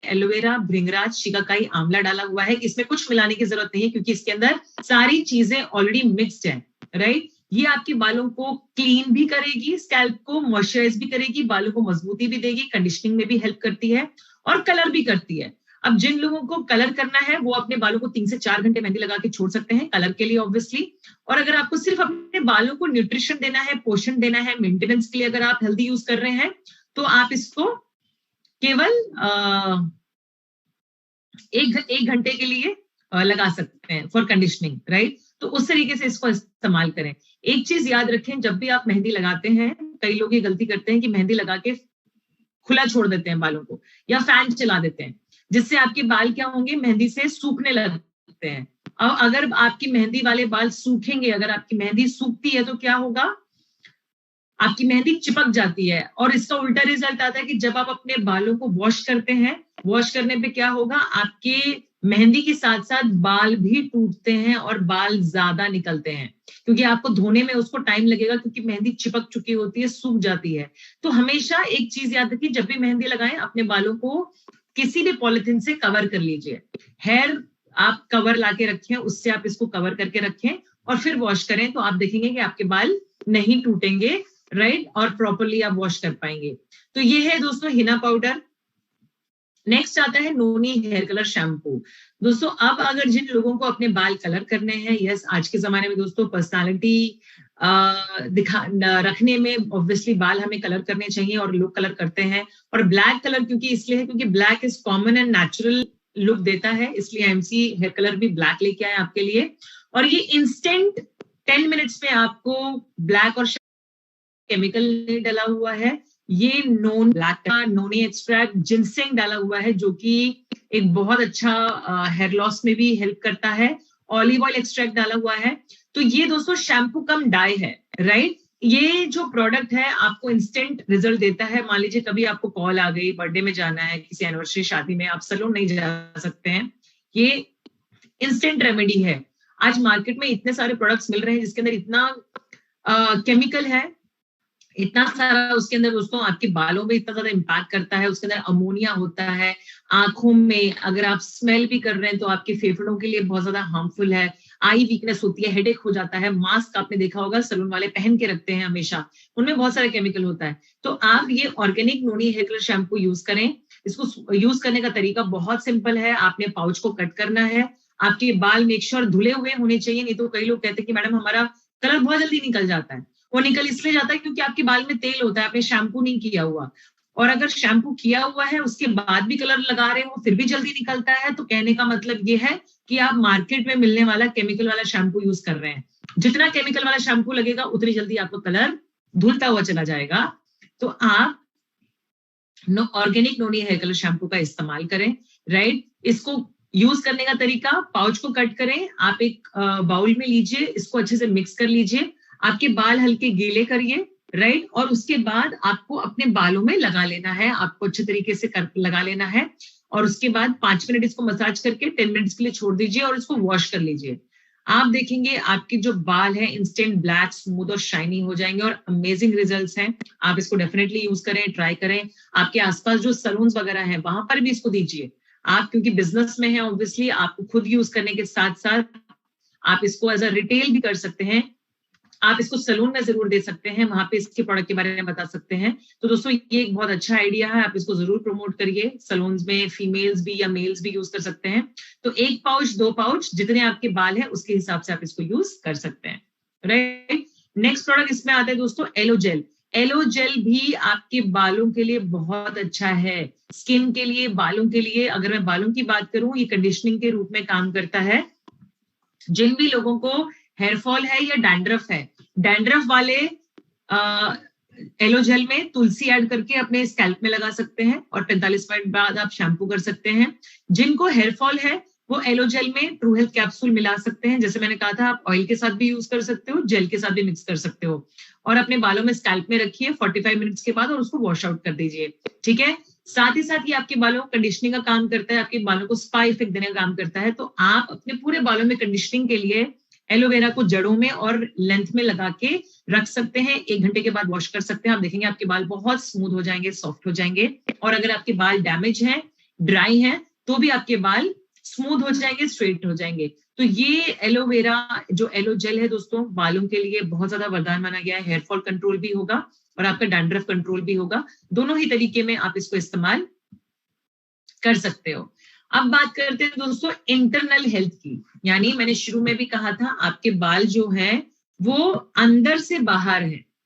एलोवेरा, भृंगराज, शिकाकाई, आंवला डाला हुआ है। इसमें कुछ मिलाने की जरूरत नहीं है क्योंकि इसके अंदर सारी चीजें ऑलरेडी मिक्स्ड है, राइट। ये आपके बालों को क्लीन भी करेगी, स्कैल्प को मॉइस्चराइज भी करेगी, बालों को मजबूती भी देगी, कंडीशनिंग में भी हेल्प करती है और कलर भी करती है। अब जिन लोगों को कलर करना है वो अपने बालों को 3 से 4 घंटे मेहंदी लगा के छोड़ सकते हैं कलर के लिए ऑब्वियसली। और अगर आपको सिर्फ अपने बालों को न्यूट्रिशन देना है, पोषण देना है, मेंटेनेंस के लिए अगर आप हेल्दी यूज कर रहे हैं तो आप इसको केवल 1 घंटे के लिए लगा सकते हैं फॉर कंडीशनिंग, राइट। तो उस तरीके से इसको इस्तेमाल करें। एक चीज याद रखें, जब भी आप मेहंदी लगाते हैं, कई लोग ये गलती करते हैं कि मेहंदी लगा के खुला छोड़ देते हैं बालों को या फैन चला देते हैं, जिससे आपके बाल क्या होंगे, मेहंदी से सूखने लगते हैं। और अगर आपकी मेहंदी वाले बाल सूखेंगे, अगर आपकी मेहंदी सूखती है तो क्या होगा, आपकी मेहंदी चिपक जाती है। और इसका उल्टा रिजल्ट आता है कि जब आप अपने बालों को वॉश करते हैं, वॉश करने पे क्या होगा, आपके मेहंदी के साथ साथ बाल भी टूटते हैं और बाल ज्यादा निकलते हैं, क्योंकि आपको धोने में उसको टाइम लगेगा, क्योंकि मेहंदी चिपक चुकी होती है, सूख जाती है। तो हमेशा एक चीज याद रखिए, जब भी मेहंदी लगाएं अपने बालों को किसी भी पॉलिथीन से कवर कर लीजिए। हेयर आप कवर लाके रखें, उससे आप इसको कवर करके रखें और फिर वॉश करें, तो आप देखेंगे कि आपके बाल नहीं टूटेंगे, राइट, और प्रॉपरली आप वॉश कर पाएंगे। तो ये है दोस्तों हिना पाउडर। नेक्स्ट आता है नोनी हेयर कलर शैम्पू। दोस्तों अब अगर जिन लोगों को अपने बाल कलर करने हैं, यस आज के जमाने में दोस्तों पर्सनालिटी रखने में ऑब्वियसली बाल हमें कलर करने चाहिए और लोग कलर करते हैं। और ब्लैक कलर क्योंकि इसलिए है क्योंकि black is common and natural look देता है, इसलिए एमसी हेयर कलर भी ब्लैक लेके आए आपके लिए। और ये इंस्टेंट 10 मिनट्स में आपको ब्लैक और केमिकल नहीं डला हुआ है, ये नोन ब्लैक का नोनी एक्सट्रैक्ट जिनसेंग डाला हुआ है, जो कि एक बहुत अच्छा हेयर लॉस में भी हेल्प करता है। ऑलिव ऑयल एक्सट्रैक्ट डाला हुआ है। तो ये दोस्तों शैम्पू कम डाई है, राइट। ये जो प्रोडक्ट है आपको इंस्टेंट रिजल्ट देता है। मान लीजिए कभी आपको कॉल आ गई, बर्थडे में जाना है, किसी एनिवर्सरी शादी में, आप सैलून नहीं जा सकते हैं, ये इंस्टेंट रेमेडी है। आज मार्केट में इतने सारे प्रोडक्ट्स मिल रहे हैं जिसके अंदर इतना केमिकल है, इतना सारा उसके अंदर दोस्तों आपके बालों में इतना ज्यादा इम्पैक्ट करता है। उसके अंदर अमोनिया होता है, आंखों में अगर आप स्मेल भी कर रहे हैं तो आपके फेफड़ों के लिए बहुत ज्यादा हार्मफुल है। आई वीकनेस होती है, हेडेक हो जाता है। मास्क आपने देखा होगा सैलून वाले पहन के रखते हैं हमेशा, उनमें बहुत सारा केमिकल होता है। तो आप ये ऑर्गेनिक नोनी हेयर कलर शैम्पू यूज करें। इसको यूज करने का तरीका बहुत सिंपल है। आपने पाउच को कट करना है, आपके बाल मेक श्योर धुले हुए होने चाहिए। नहीं तो कई लोग कहते हैं कि मैडम हमारा कलर बहुत जल्दी निकल जाता है। वो निकल इसलिए जाता है क्योंकि आपके बाल में तेल होता है, आपने शैम्पू नहीं किया हुआ। और अगर शैम्पू किया हुआ है उसके बाद भी कलर लगा रहे हो फिर भी जल्दी निकलता है, तो कहने का मतलब ये है कि आप मार्केट में मिलने वाला केमिकल वाला शैम्पू यूज कर रहे हैं। जितना केमिकल वाला शैम्पू लगेगा उतनी जल्दी आपको कलर धुलता हुआ चला जाएगा। तो आप ऑर्गेनिक नोनी हेयर कलर शैम्पू का इस्तेमाल करें, राइट। इसको यूज करने का तरीका, पाउच को कट करें, आप एक बाउल में लीजिए, इसको अच्छे से मिक्स कर लीजिए, आपके बाल हल्के गीले करिए, राइट। और उसके बाद आपको अपने बालों में लगा लेना है, आपको अच्छे तरीके से लगा लेना है। और उसके बाद 5 मिनट इसको मसाज करके 10 मिनट्स के लिए छोड़ दीजिए और इसको वॉश कर लीजिए। आप देखेंगे आपके जो बाल है इंस्टेंट ब्लैक, स्मूथ और शाइनी हो जाएंगे और अमेजिंग रिजल्ट्स हैं। आप इसको डेफिनेटली यूज करें, ट्राई करें। आपके आसपास जो सैलून्स वगैरह हैं वहां पर भी इसको दीजिए। आप क्योंकि बिजनेस में है ऑब्वियसली, आपको खुद यूज करने के साथ साथ आप इसको एज अ रिटेल भी कर सकते हैं। आप इसको सैलून में जरूर दे सकते हैं, वहां पे इसके प्रोडक्ट के बारे में बता सकते हैं। तो दोस्तों ये एक बहुत अच्छा आइडिया है, आप इसको जरूर प्रमोट करिए। सैलून्स में फीमेल्स भी या मेल्स भी यूज कर सकते हैं। तो 1 पाउच 2 पाउच जितने आपके बाल है उसके हिसाब से आप इसको यूज कर सकते हैं, राइट। नेक्स्ट प्रोडक्ट इसमें आता है दोस्तों एलो जेल। एलो जेल भी आपके बालों के लिए बहुत अच्छा है, स्किन के लिए, बालों के लिए। अगर मैं बालों की बात करूं, ये कंडीशनिंग के रूप में काम करता है। जिन भी लोगों को हेयर फॉल है या डैंड्रफ है, डैंड्रफ वाले एलो जेल में तुलसी ऐड करके अपने स्कैल्प में लगा सकते हैं और 45 मिनट बाद आप शैम्पू कर सकते हैं। जिनको हेयर फॉल है वो एलोजेल में ट्रू हेल्थ कैप्सूल मिला सकते हैं। जैसे मैंने कहा था, आप ऑयल के साथ भी यूज कर सकते हो, जेल के साथ भी मिक्स कर सकते हो, और अपने बालों में स्कैल्प में रखिए 45 मिनट्स के बाद और उसको वॉश आउट कर दीजिए। ठीक है, साथ ही साथ ये आपके बालों को कंडीशनिंग का काम करता है, आपके बालों को स्पा इफेक्ट देने का काम करता है। तो आप अपने पूरे बालों में कंडीशनिंग के लिए एलोवेरा को जड़ों में और लेंथ में लगा के रख सकते हैं। 1 घंटे के बाद वॉश कर सकते हैं। आप देखेंगे आपके बाल बहुत स्मूथ हो जाएंगे, सॉफ्ट हो जाएंगे। और अगर आपके बाल डैमेज हैं, ड्राई हैं, तो भी आपके बाल स्मूथ हो जाएंगे, स्ट्रेट हो जाएंगे। तो ये एलोवेरा जो एलो जेल है दोस्तों, बालों के लिए बहुत ज्यादा वरदान माना गया है। हेयर फॉल कंट्रोल भी होगा और आपका डैंड्रफ कंट्रोल भी होगा। दोनों ही तरीके में आप इसको इस्तेमाल कर सकते हो। अब बात करते हैं दोस्तों इंटरनल हेल्थ की। यानी मैंने शुरू में भी कहा था, आपके बाल जो हैं वो अंदर से बाहर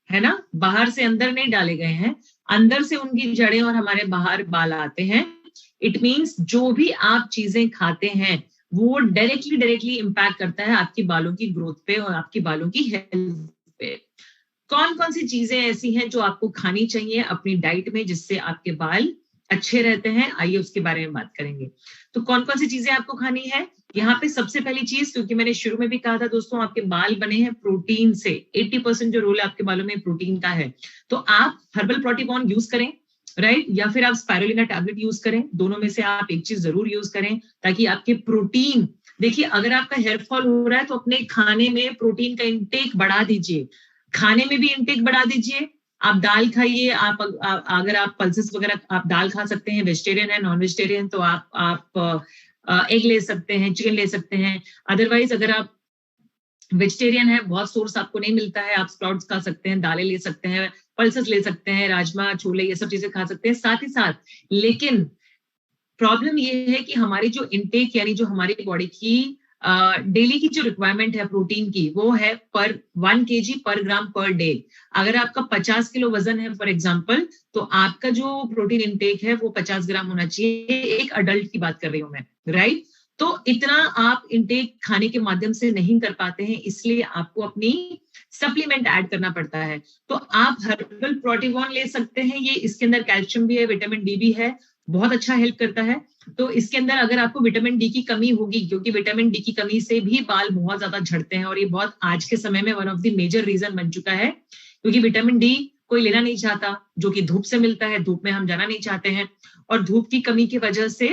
है ना, बाहर से अंदर नहीं डाले गए हैं, अंदर से उनकी जड़ें और हमारे बाहर बाल आते हैं। इट मीन्स जो भी आप चीजें खाते हैं वो डायरेक्टली इम्पैक्ट करता है आपकी बालों की ग्रोथ पे और आपकी बालों की हेल्थ पे। कौन कौन सी चीजें ऐसी हैं जो आपको खानी चाहिए अपनी डाइट में जिससे आपके बाल अच्छे रहते हैं, आइए उसके बारे में बात करेंगे। तो कौन कौन सी चीजें आपको खानी है, यहाँ पे सबसे पहली चीज, क्योंकि मैंने शुरू में भी कहा था दोस्तों, आपके बाल बने हैं प्रोटीन से। 80% जो रोल है आपके बालों में प्रोटीन का है। तो आप हर्बल प्रोटीबॉन यूज करें, राइट, या फिर आप स्पाइरुलिना टैबलेट यूज करें। दोनों में से आप एक चीज जरूर यूज करें ताकि आपके प्रोटीन, देखिए अगर आपका हेयर फॉल हो रहा है तो अपने खाने में प्रोटीन का इंटेक बढ़ा दीजिए, खाने में भी इंटेक बढ़ा दीजिए। आप दाल खाइए, आप अगर आप पल्सेस वगैरह आप दाल खा सकते हैं, वेजिटेरियन है, नॉन वेजिटेरियन तो आप एग ले सकते हैं, चिकन ले सकते हैं। अदरवाइज अगर आप वेजिटेरियन है, बहुत सोर्स आपको नहीं मिलता है, आप स्प्राउट्स खा सकते हैं, दालें ले सकते हैं, पल्सेस ले सकते हैं, राजमा, छोले, ये सब चीजें खा सकते हैं साथ ही साथ। लेकिन प्रॉब्लम ये है कि हमारी जो इंटेक यानी जो हमारी बॉडी की डेली की जो रिक्वायरमेंट है प्रोटीन की, वो है पर 1 kg पर ग्राम पर डे। अगर आपका 50 किलो वजन है फॉर एग्जांपल, तो आपका जो प्रोटीन इंटेक है वो 50 ग्राम होना चाहिए। एक अडल्ट की बात कर रही हूं मैं, राइट। तो इतना आप इंटेक खाने के माध्यम से नहीं कर पाते हैं, इसलिए आपको अपनी सप्लीमेंट ऐड करना पड़ता है। तो आप हर्बल प्रोटीबॉन ले सकते हैं, ये इसके अंदर कैल्शियम भी है, विटामिन डी भी है, बहुत अच्छा हेल्प करता है। तो इसके अंदर अगर आपको विटामिन डी की कमी होगी, क्योंकि विटामिन डी की कमी से भी बाल बहुत ज्यादा झड़ते हैं और ये बहुत आज के समय में one of the major reason बन चुका है, क्योंकि विटामिन डी कोई लेना नहीं चाहता, जो कि धूप से मिलता है, धूप में हम जाना नहीं चाहते हैं, और धूप की कमी की वजह से,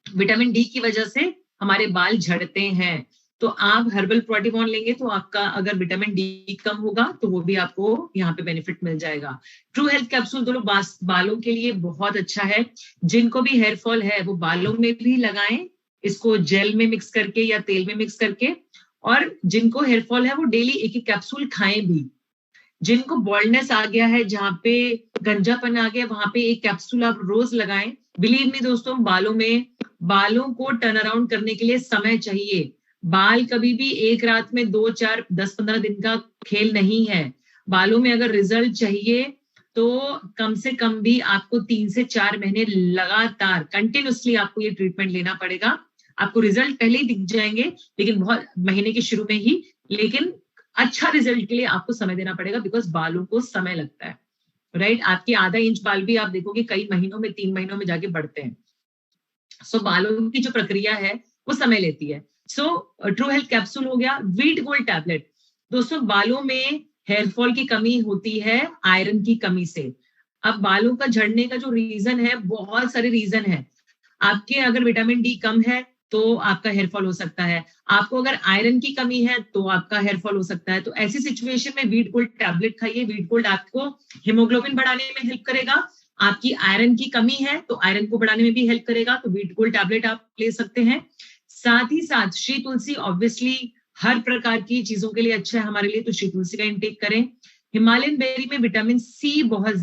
विटामिन डी की वजह से हमारे बाल झड़ते हैं। तो आप हर्बल प्रोटीबॉन लेंगे तो आपका अगर विटामिन डी कम होगा तो वो भी आपको यहाँ पे बेनिफिट मिल जाएगा। ट्रू हेल्थ कैप्सूल दोनों बालों के लिए बहुत अच्छा है। जिनको भी हेयर फॉल है वो बालों में भी लगाएं, इसको जेल में मिक्स करके या तेल में मिक्स करके, और जिनको हेयर फॉल है वो डेली एक एक कैप्सूल खाएं भी। जिनको बॉल्डनेस आ गया है, जहाँ पे गंजापन आ गया, वहां पे एक कैप्सूल आप रोज लगाएं। बिलीव मी दोस्तों, बालों को टर्न अराउंड करने के लिए समय चाहिए। बाल कभी भी एक रात में 2, 4, 10, 15 दिन का खेल नहीं है। बालों में अगर रिजल्ट चाहिए तो कम से कम भी आपको 3 से 4 महीने लगातार कंटिन्यूसली आपको ये ट्रीटमेंट लेना पड़ेगा। आपको रिजल्ट पहले ही दिख जाएंगे, लेकिन बहुत महीने के शुरू में ही, लेकिन अच्छा रिजल्ट के लिए आपको समय देना पड़ेगा, बिकॉज बालों को समय लगता है, राइट। आपके आधा इंच बाल भी आप देखोगे कई महीनों में, 3 महीनों में जाके बढ़ते हैं। सो बालों की जो प्रक्रिया है वो समय लेती है। सो ट्रू हेल्थ कैप्सूल हो गया। वीट गोल्ड टैबलेट, दोस्तों बालों में हेयर फॉल की कमी होती है आयरन की कमी से। अब बालों का झड़ने का जो रीजन है, बहुत सारे रीजन है। आपके अगर विटामिन डी कम है तो आपका हेयर फॉल हो सकता है, आपको अगर आयरन की कमी है तो आपका हेयर फॉल हो सकता है। तो ऐसी सिचुएशन में वीट गोल्ड टैबलेट खाइए। वीट गोल्ड आपको हिमोग्लोबिन बढ़ाने में हेल्प करेगा। आपकी आयरन की कमी है तो आयरन को बढ़ाने में भी हेल्प करेगा, तो वीट गोल्ड टैबलेट आप ले सकते हैं। साथ ही साथ श्री तुलसी ऑब्वियसली हर प्रकार की चीजों के लिए अच्छा है हमारे लिए, तो श्री तुलसी का इंटेक करें। हिमालयन बेरी में विटामिन सी बहुत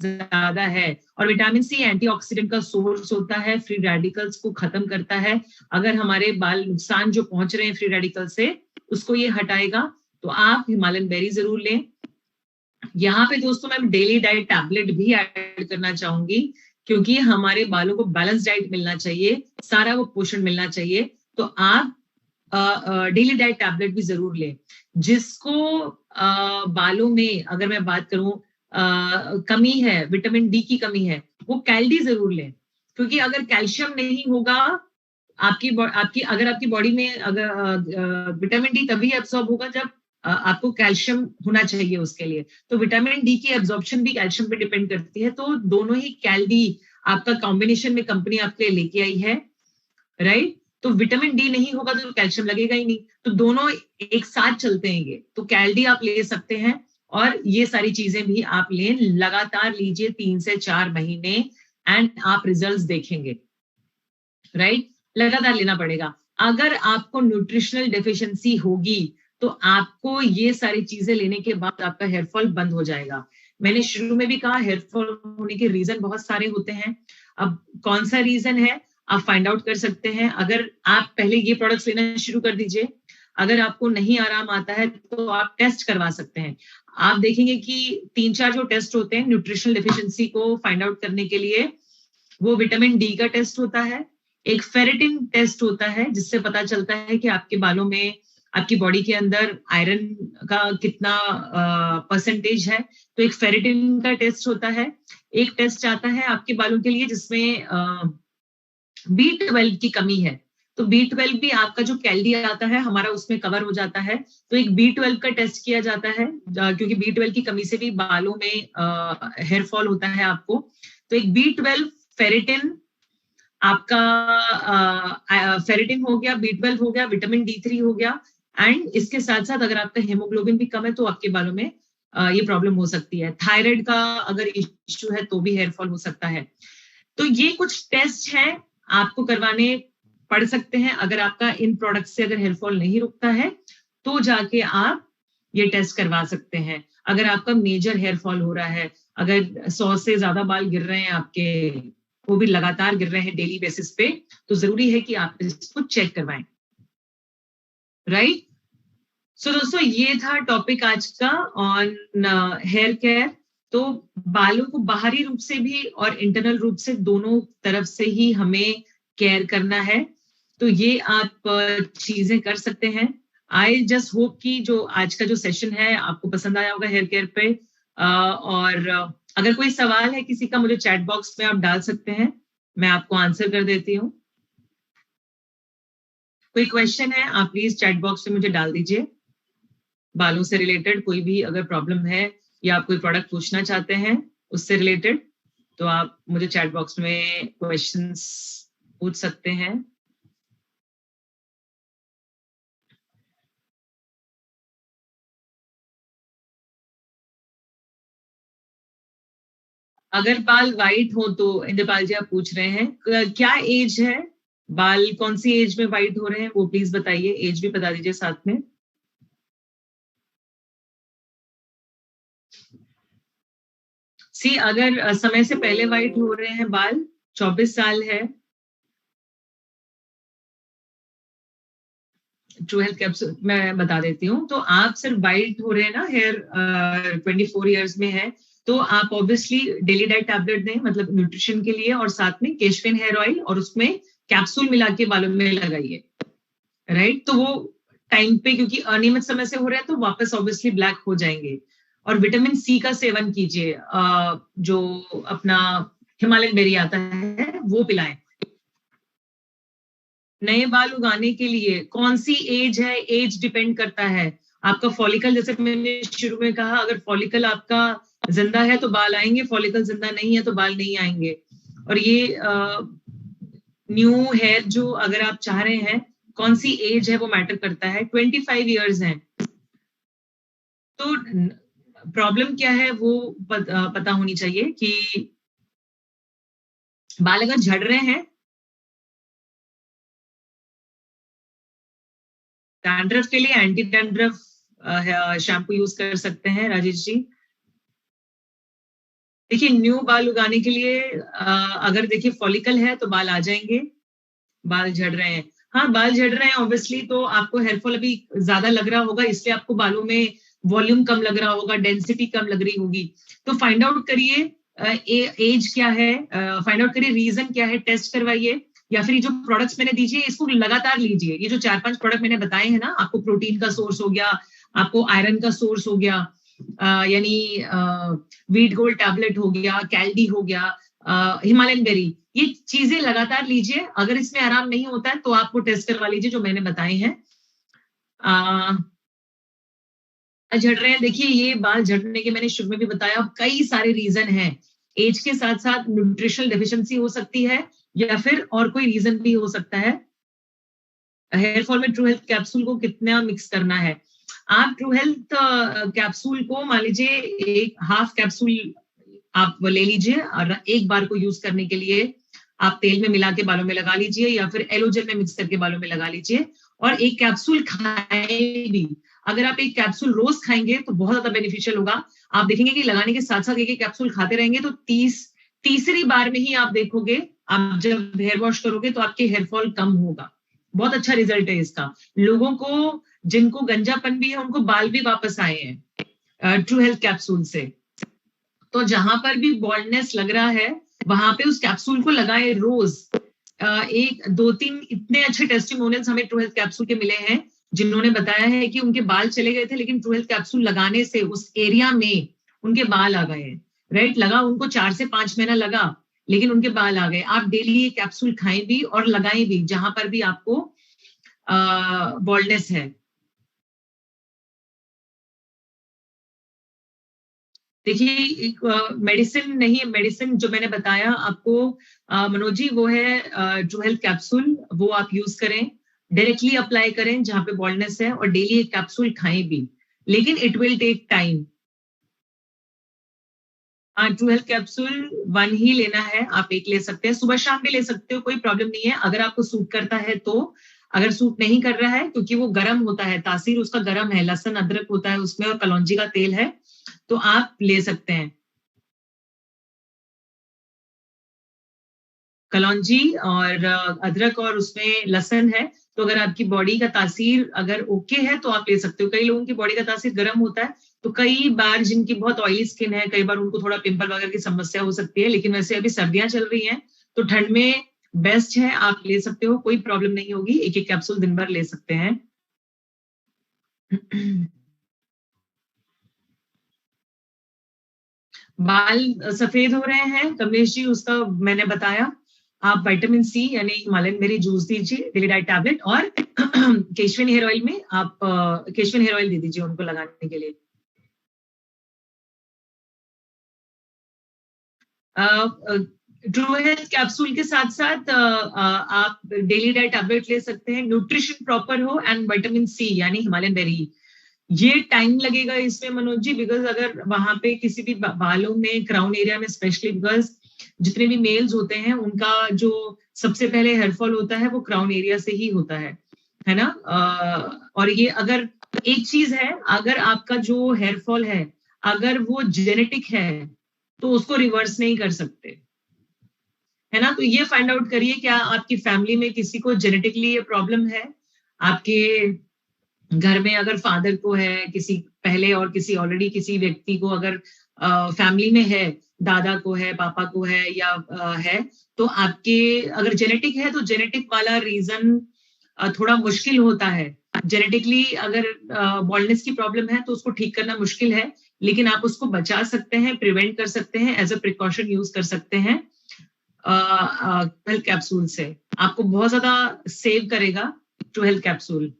ज्यादा है, और विटामिन सी एंटीऑक्सीडेंट का सोर्स होता है, फ्री रेडिकल्स को खत्म करता है। अगर हमारे बाल नुकसान जो पहुंच रहे हैं फ्री रेडिकल से, उसको ये हटाएगा। तो आप हिमालयन बेरी जरूर लें। यहाँ पे दोस्तों मैं डेली डाइट टैबलेट भी ऐड करना चाहूंगी, क्योंकि हमारे बालों को बैलेंस डाइट मिलना चाहिए, सारा वो पोषण मिलना चाहिए। तो आप डेली डाइट टैबलेट भी जरूर लें। जिसको बालों में अगर मैं बात करूं कमी है, विटामिन डी की कमी है, वो कैल्डी जरूर लें, क्योंकि अगर कैल्शियम नहीं होगा आपकी अगर आपकी बॉडी में अगर विटामिन डी तभी एब्सॉर्ब होगा जब आपको कैल्शियम होना चाहिए उसके लिए। तो विटामिन डी की एब्जॉर्प्शन भी कैल्शियम पे डिपेंड करती है। तो दोनों ही कैल्डी आपका कॉम्बिनेशन में कंपनी आपके लिए लेके आई है, राइट? तो विटामिन डी नहीं होगा तो कैल्शियम लगेगा ही नहीं, तो दोनों एक साथ चलते हैं ये। तो कैल्डी आप ले सकते हैं और ये सारी चीजें भी आप लें, लगातार लीजिए 3 से 4 महीने एंड आप रिजल्ट्स देखेंगे, राइट? लगातार लेना पड़ेगा। अगर आपको न्यूट्रिशनल डेफिशिएंसी होगी तो आपको ये सारी चीजें लेने के बाद आपका हेयर फॉल बंद हो जाएगा। मैंने शुरू में भी कहा हेयर फॉल होने के रीजन बहुत सारे होते हैं। अब कौन सा रीजन है आप फाइंड आउट कर सकते हैं। अगर आप पहले ये प्रोडक्ट्स लेना शुरू कर दीजिए, अगर आपको नहीं आराम आता है तो आप टेस्ट करवा सकते हैं। आप देखेंगे कि 3-4 जो टेस्ट होते हैं न्यूट्रिशनल डेफिशिएंसी को फाइंड आउट करने के लिए, वो विटामिन डी का टेस्ट होता है, एक फेरेटिन टेस्ट होता है जिससे पता चलता है कि आपके बालों में, आपकी बॉडी के अंदर आयरन का कितना परसेंटेज है, तो एक फेरेटिन का टेस्ट होता है। एक टेस्ट आता है आपके बालों के लिए जिसमें B12 की कमी है, तो B12 भी आपका जो कैल्डी आता है हमारा उसमें कवर हो जाता है। तो एक B12 का टेस्ट किया जाता है क्योंकि B12 की कमी से भी बालों में हेयर फॉल होता है आपको। तो एक B12, फेरेटिन, आपका फेरेटिन हो गया, B12 हो गया, विटामिन D3 हो गया, एंड इसके साथ साथ अगर आपका हेमोग्लोबिन भी कम है तो आपके बालों में ये प्रॉब्लम हो सकती है। थायराइड का अगर इश्यू है तो भी हेयर फॉल हो सकता है। तो ये कुछ टेस्ट हैं आपको करवाने पड़ सकते हैं। अगर आपका इन प्रोडक्ट से अगर हेयर फॉल नहीं रुकता है तो जाके आप ये टेस्ट करवा सकते हैं। अगर आपका मेजर हेयर फॉल हो रहा है, अगर 100 से ज्यादा बाल गिर रहे हैं आपके, वो भी लगातार गिर रहे हैं डेली बेसिस पे, तो जरूरी है कि आप इसको चेक करवाएं, राइट? सो दोस्तों ये था टॉपिक आज का ऑन हेयर केयर। तो बालों को बाहरी रूप से भी और इंटरनल रूप से दोनों तरफ से ही हमें केयर करना है। तो ये आप चीजें कर सकते हैं। आई जस्ट होप कि जो आज का जो सेशन है आपको पसंद आया होगा हेयर केयर पे। और अगर कोई सवाल है किसी का, मुझे चैट बॉक्स में आप डाल सकते हैं, मैं आपको आंसर कर देती हूँ। कोई क्वेश्चन है आप प्लीज चैट बॉक्स में मुझे डाल दीजिए। बालों से रिलेटेड कोई भी अगर प्रॉब्लम है या आप कोई प्रोडक्ट पूछना चाहते हैं उससे रिलेटेड, तो आप मुझे चैट बॉक्स में क्वेश्चंस पूछ सकते हैं। अगर बाल वाइट हो तो इंद्रपाल जी आप पूछ रहे हैं क्या एज है, बाल कौन सी एज में वाइट हो रहे हैं वो प्लीज बताइए, एज भी बता दीजिए साथ में। सी अगर समय से पहले वाइट हो रहे हैं बाल, 24 साल है, ट्रू हेल्थ कैप्सूल मैं बता देती हूँ। तो आप सिर्फ वाइट हो रहे हैं ना, हेयर 24 ईयर्स में है, तो आप ऑब्वियसली डेली डाइट टैबलेट दें, मतलब न्यूट्रिशन के लिए, और साथ में केशफिन हेयर ऑयल और उसमें कैप्सूल मिला के बालों में लगाइए, राइट? तो वो टाइम पे, क्योंकि अनियमित समय से हो रहे हैं तो वापस ऑब्वियसली ब्लैक हो जाएंगे। और विटामिन सी का सेवन कीजिए, जो अपना हिमालयन बेरी आता है वो पिलाएं। नए बाल उगाने के लिए कौन सी एज है, एज डिपेंड करता है। आपका फॉलिकल, जैसे मैंने शुरू में कहा, अगर फॉलिकल आपका जिंदा है तो बाल आएंगे, फॉलिकल जिंदा नहीं है तो बाल नहीं आएंगे। और ये न्यू हेयर जो अगर आप चाह रहे हैं, कौन सी एज है वो मैटर करता है। 25 ईयर्स है तो प्रॉब्लम क्या है वो पता होनी चाहिए कि बाल अगर झड़ रहे हैं, डैंड्रफ के लिए एंटी डैंड्रफ शैम्पू यूज कर सकते हैं राजेश जी। देखिए न्यू बाल उगाने के लिए अगर देखिए फॉलिकल है तो बाल आ जाएंगे, बाल झड़ रहे हैं, हाँ बाल झड़ रहे हैं ऑब्वियसली, तो आपको हेयर फॉल अभी ज्यादा लग रहा होगा, इसलिए आपको बालों में वॉल्यूम कम लग रहा होगा, डेंसिटी कम लग रही होगी। तो फाइंड आउट करिए एज क्या है, फाइंड आउट करिए रीजन क्या है, टेस्ट करवाइए, या फिर ये जो प्रोडक्ट्स मैंने दीजिए इसको लगातार लीजिए। ये जो 4-5 प्रोडक्ट मैंने बताए हैं ना, आपको प्रोटीन का सोर्स हो गया, आपको आयरन का सोर्स हो गया, यानी वीट गोल्ड टैबलेट हो गया, कैल्डी हो गया, हिमालयन बेरी, ये चीजें लगातार लीजिए। अगर इसमें आराम नहीं होता है तो आप वो टेस्ट करवा लीजिए जो मैंने बताए हैं। झड़ रहे हैं, देखिए ये बाल झड़ने के मैंने शुरू में भी बताया, कई सारे रीजन हैं। एज के साथ साथ न्यूट्रिशनल डेफिशिएंसी हो सकती है, या फिर और कोई रीजन भी हो सकता है। हेयर फॉल में ट्रू हेल्थ कैप्सूल को कितना मिक्स करना है? आप ट्रू हेल्थ कैप्सूल को मान लीजिए एक हाफ कैप्सूल आप ले लीजिए, और एक बार को यूज करने के लिए आप तेल में मिला के बालों में लगा लीजिए, या फिर एलोजेल में मिक्स करके बालों में लगा लीजिए, और एक कैप्सूल खाएं भी। अगर आप एक कैप्सूल रोज खाएंगे तो बहुत ज्यादा बेनिफिशियल होगा। आप देखेंगे कि लगाने के साथ साथ एक एक कैप्सूल खाते रहेंगे तो तीसरी बार में ही आप देखोगे, आप जब हेयर वॉश करोगे तो आपके हेयर फॉल कम होगा। बहुत अच्छा रिजल्ट है इसका। लोगों को जिनको गंजापन भी है उनको बाल भी वापस आए हैं ट्रू हेल्थ कैप्सूल से। तो जहां पर भी बॉल्डनेस लग रहा है वहां पे उस कैप्सूल को लगाए रोज। एक दो तीन इतने अच्छे टेस्टिमोनियल्स हमें ट्रू हेल्थ कैप्सूल के मिले हैं जिन्होंने बताया है कि उनके बाल चले गए थे, लेकिन ट्रू हेल्थ कैप्सूल लगाने से उस एरिया में उनके बाल आ गए। राइट, लगा उनको 4 से 5 महीना लगा, लेकिन उनके बाल आ गए। आप डेली ये कैप्सूल खाएं भी और लगाएं भी जहां पर भी आपको बॉल्डनेस है। देखिए एक मेडिसिन नहीं है, मेडिसिन जो मैंने बताया आपको मनोज जी वो है ट्रू हेल्थ कैप्सूल, वो आप यूज करें, डायरेक्टली अप्लाई करें जहां पे बॉल्डनेस है, और डेली एक कैप्सूल खाएं भी, लेकिन इट विल टेक टाइम। हाँ, ट्रू हेल्थ कैप्सूल 1 ही लेना है, आप एक ले सकते हैं, सुबह शाम भी ले सकते हो, कोई प्रॉब्लम नहीं है अगर आपको सूट करता है तो। अगर सूट नहीं कर रहा है, क्योंकि वो गर्म होता है, तासीर उसका गर्म है, लहसुन अदरक होता है उसमें और कलौंजी का तेल है, तो आप ले सकते हैं कलौंजी और अदरक, और उसमें लहसुन है। तो अगर आपकी बॉडी का तासीर अगर ओके है तो आप ले सकते हो। कई लोगों की बॉडी का तासीर गर्म होता है, तो कई बार जिनकी बहुत ऑयली स्किन है, कई बार उनको थोड़ा पिंपल वगैरह की समस्या हो सकती है, लेकिन वैसे अभी सर्दियां चल रही हैं तो ठंड में बेस्ट है, आप ले सकते हो, कोई प्रॉब्लम नहीं होगी, एक एक कैप्सूल दिन भर ले सकते हैं। बाल सफेद हो रहे हैं कमलेश जी, उसका मैंने बताया। आप विटामिन सी यानी हिमालयन बेरी जूस दीजिए, डेली डाइट टैबलेट, और केशविन हेयर ऑयल में आप केशविन हेयर ऑयल दे दीजिए उनको लगाने के लिए। ट्रू हेल्थ कैप्सूल के साथ साथ आप डेली डाइट टैबलेट ले सकते हैं, न्यूट्रिशन प्रॉपर हो, एंड विटामिन सी यानी हिमालयन बेरी। ये टाइम लगेगा इसमें मनोज जी, बिकॉज अगर वहां पे किसी भी बालों में क्राउन एरिया में स्पेशली, बिकॉज जितने भी मेल्स होते हैं उनका जो सबसे पहले हेयरफॉल होता है वो क्राउन एरिया से ही होता है ना। और ये अगर एक चीज है, अगर आपका जो हेयरफॉल है अगर वो जेनेटिक है तो उसको रिवर्स नहीं कर सकते, है ना। तो ये फाइंड आउट करिए क्या आपकी फैमिली में किसी को जेनेटिकली ये प्रॉब्लम है। आपके घर में अगर फादर को है किसी पहले, और किसी ऑलरेडी किसी व्यक्ति को अगर फैमिली में है, दादा को है, पापा को है, या है, तो आपके अगर जेनेटिक है तो जेनेटिक वाला रीजन थोड़ा मुश्किल होता है। जेनेटिकली अगर बॉल्डनेस की प्रॉब्लम है तो उसको ठीक करना मुश्किल है, लेकिन आप उसको बचा सकते हैं, प्रिवेंट कर सकते हैं, एज अ प्रिकॉशन यूज कर सकते हैं हेल्थ कैप्सूल से। आपको बहुत ज्यादा सेव करेगा टू हेल्थ कैप्सूल।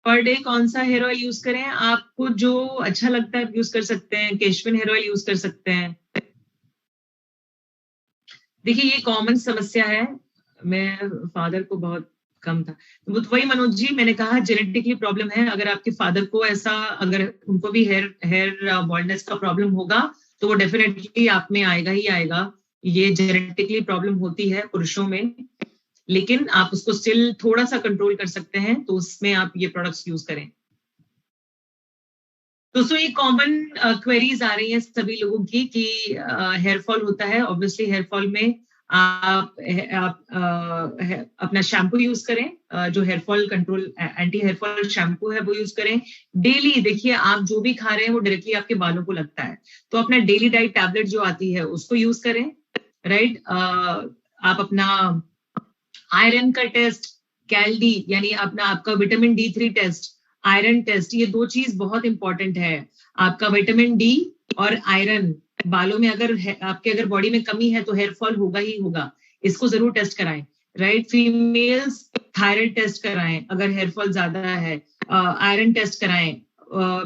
पर डे कौन सा हेयर ऑयल यूज करें, आपको जो अच्छा लगता है यूज कर सकते हैं, केशविन हेयर ऑयल यूज कर सकते हैं। देखिए ये कॉमन समस्या है, मैं फादर को बहुत कम था, वो तो वही मनोज जी मैंने कहा जेनेटिकली प्रॉब्लम है। अगर आपके फादर को ऐसा, अगर उनको भी हेयर हेयर बॉल्डनेस का प्रॉब्लम होगा तो वो डेफिनेटली आप में आएगा ही आएगा। ये जेनेटिकली प्रॉब्लम होती है पुरुषों में, लेकिन आप उसको स्टिल थोड़ा सा कंट्रोल कर सकते हैं, तो उसमें आप ये प्रोडक्ट्स यूज करें। दोस्तों ये कॉमन क्वेरीज आ रही हैं सभी लोगों की कि हेयर फॉल होता है, ऑब्वियसली हेयर फॉल में आप अपना शैम्पू यूज करें, जो hair fall control anti hair fall shampoo है वो यूज करें डेली। देखिए आप जो भी खा रहे हैं वो डायरेक्टली आपके बालों को लगता है, तो अपना डेली डाइट टैबलेट जो आती है उसको यूज करें। राइट, आप अपना आयरन का टेस्ट, कैलडी यानी अपना आपका vitamin D3 test, iron test, ये दो चीज बहुत इंपॉर्टेंट है। आपका विटामिन डी और आयरन बालों में अगर आपके अगर बॉडी में कमी है तो हेयर फॉल होगा ही होगा, इसको जरूर टेस्ट कराएं, राइट। फीमेल्स थायराइड टेस्ट कराएं अगर हेयर फॉल ज्यादा है, आयरन टेस्ट कराएं,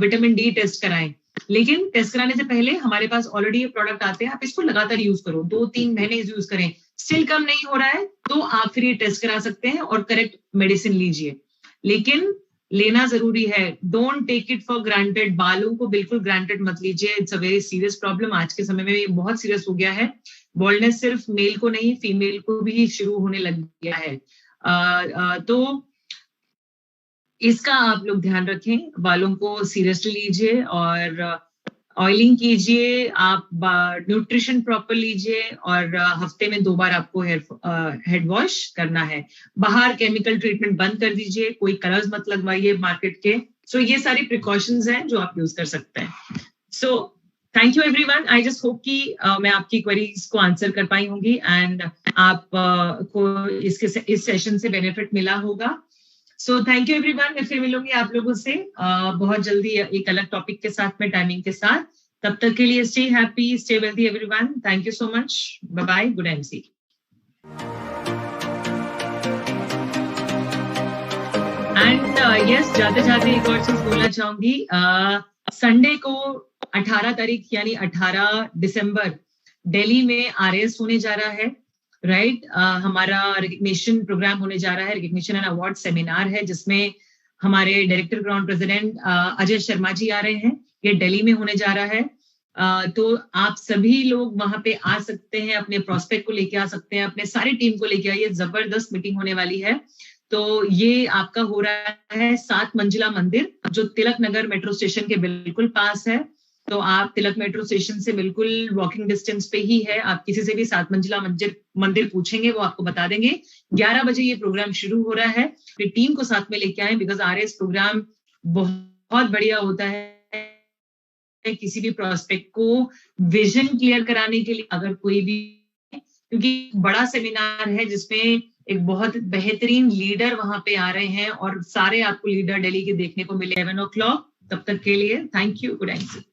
विटामिन डी टेस्ट कराएं। लेकिन टेस्ट कराने से पहले हमारे पास ऑलरेडी ये प्रोडक्ट आते हैं, आप इसको लगातार यूज करो, 2-3 महीने यूज करें, स्टिल कम नहीं हो रहा है तो आप फिर ये टेस्ट करा सकते हैं और करेक्ट मेडिसिन लीजिए, लेकिन लेना जरूरी है। Don't take it for granted, बालों को बिल्कुल ग्रांटेड मत लीजिए, it's a very serious problem. आज के समय में ये बहुत सीरियस हो गया है, बॉल्डनेस सिर्फ मेल को नहीं फीमेल को भी शुरू होने लग गया है। तो इसका आप लोग ध्यान रखें, बालों को सीरियसली लीजिए और ऑयलिंग कीजिए, आप न्यूट्रिशन प्रॉपर लीजिए और हफ्ते में 2 बार आपको हेड वॉश करना है। बाहर केमिकल ट्रीटमेंट बंद कर दीजिए, कोई कलर्स मत लगवाइए मार्केट के। सो ये सारी प्रिकॉशंस हैं जो आप यूज कर सकते हैं। So thank you everyone, I just hope कि मैं आपकी क्वेरीज को आंसर कर पाई होंगी एंड आप को इस सेशन से बेनिफिट मिला होगा। सो थैंक यू एवरीवन, मैं फिर मिलूंगी आप लोगों से बहुत जल्दी एक अलग टॉपिक के साथ में, टाइमिंग के साथ। तब तक के लिए stay happy, stay wealthy everyone. Thank you so much, bye bye, good MC. And yes, जाते जाते एक और चीज बोलना चाहूंगी, संडे को 18 तारीख यानी 18 दिसंबर दिल्ली में RAS होने जा रहा है, राइट। हमारा रिकग्निशन प्रोग्राम होने जा रहा है, रिकग्निशन एंड अवार्ड सेमिनार है, जिसमें हमारे director ground president Ajay Sharma ji आ रहे हैं। ये दिल्ली में होने जा रहा है, तो आप सभी लोग वहां पे आ सकते हैं, अपने प्रोस्पेक्ट को लेके आ सकते हैं, अपने सारी टीम को लेके आइए, जबरदस्त मीटिंग होने वाली है। तो ये आपका हो रहा है 7 मंजिला मंदिर, जो तिलक नगर मेट्रो स्टेशन के बिल्कुल पास है। तो आप तिलक मेट्रो स्टेशन से बिल्कुल वॉकिंग डिस्टेंस पे ही है, आप किसी से भी 7 मंजिला मंदिर पूछेंगे, वो आपको बता देंगे। 11 बजे ये प्रोग्राम शुरू हो रहा है, फिर टीम को साथ में लेके आए, बिकॉज RAS प्रोग्राम बहुत बढ़िया होता है किसी भी प्रोस्पेक्ट को विजन क्लियर कराने के लिए। अगर कोई भी, क्योंकि बड़ा सेमिनार है जिसमें एक बहुत बेहतरीन लीडर वहां पे आ रहे हैं और सारे आपको लीडर दिल्ली के देखने को मिले 11 o'clock। तब तक के लिए थैंक यू, गुड नाइट।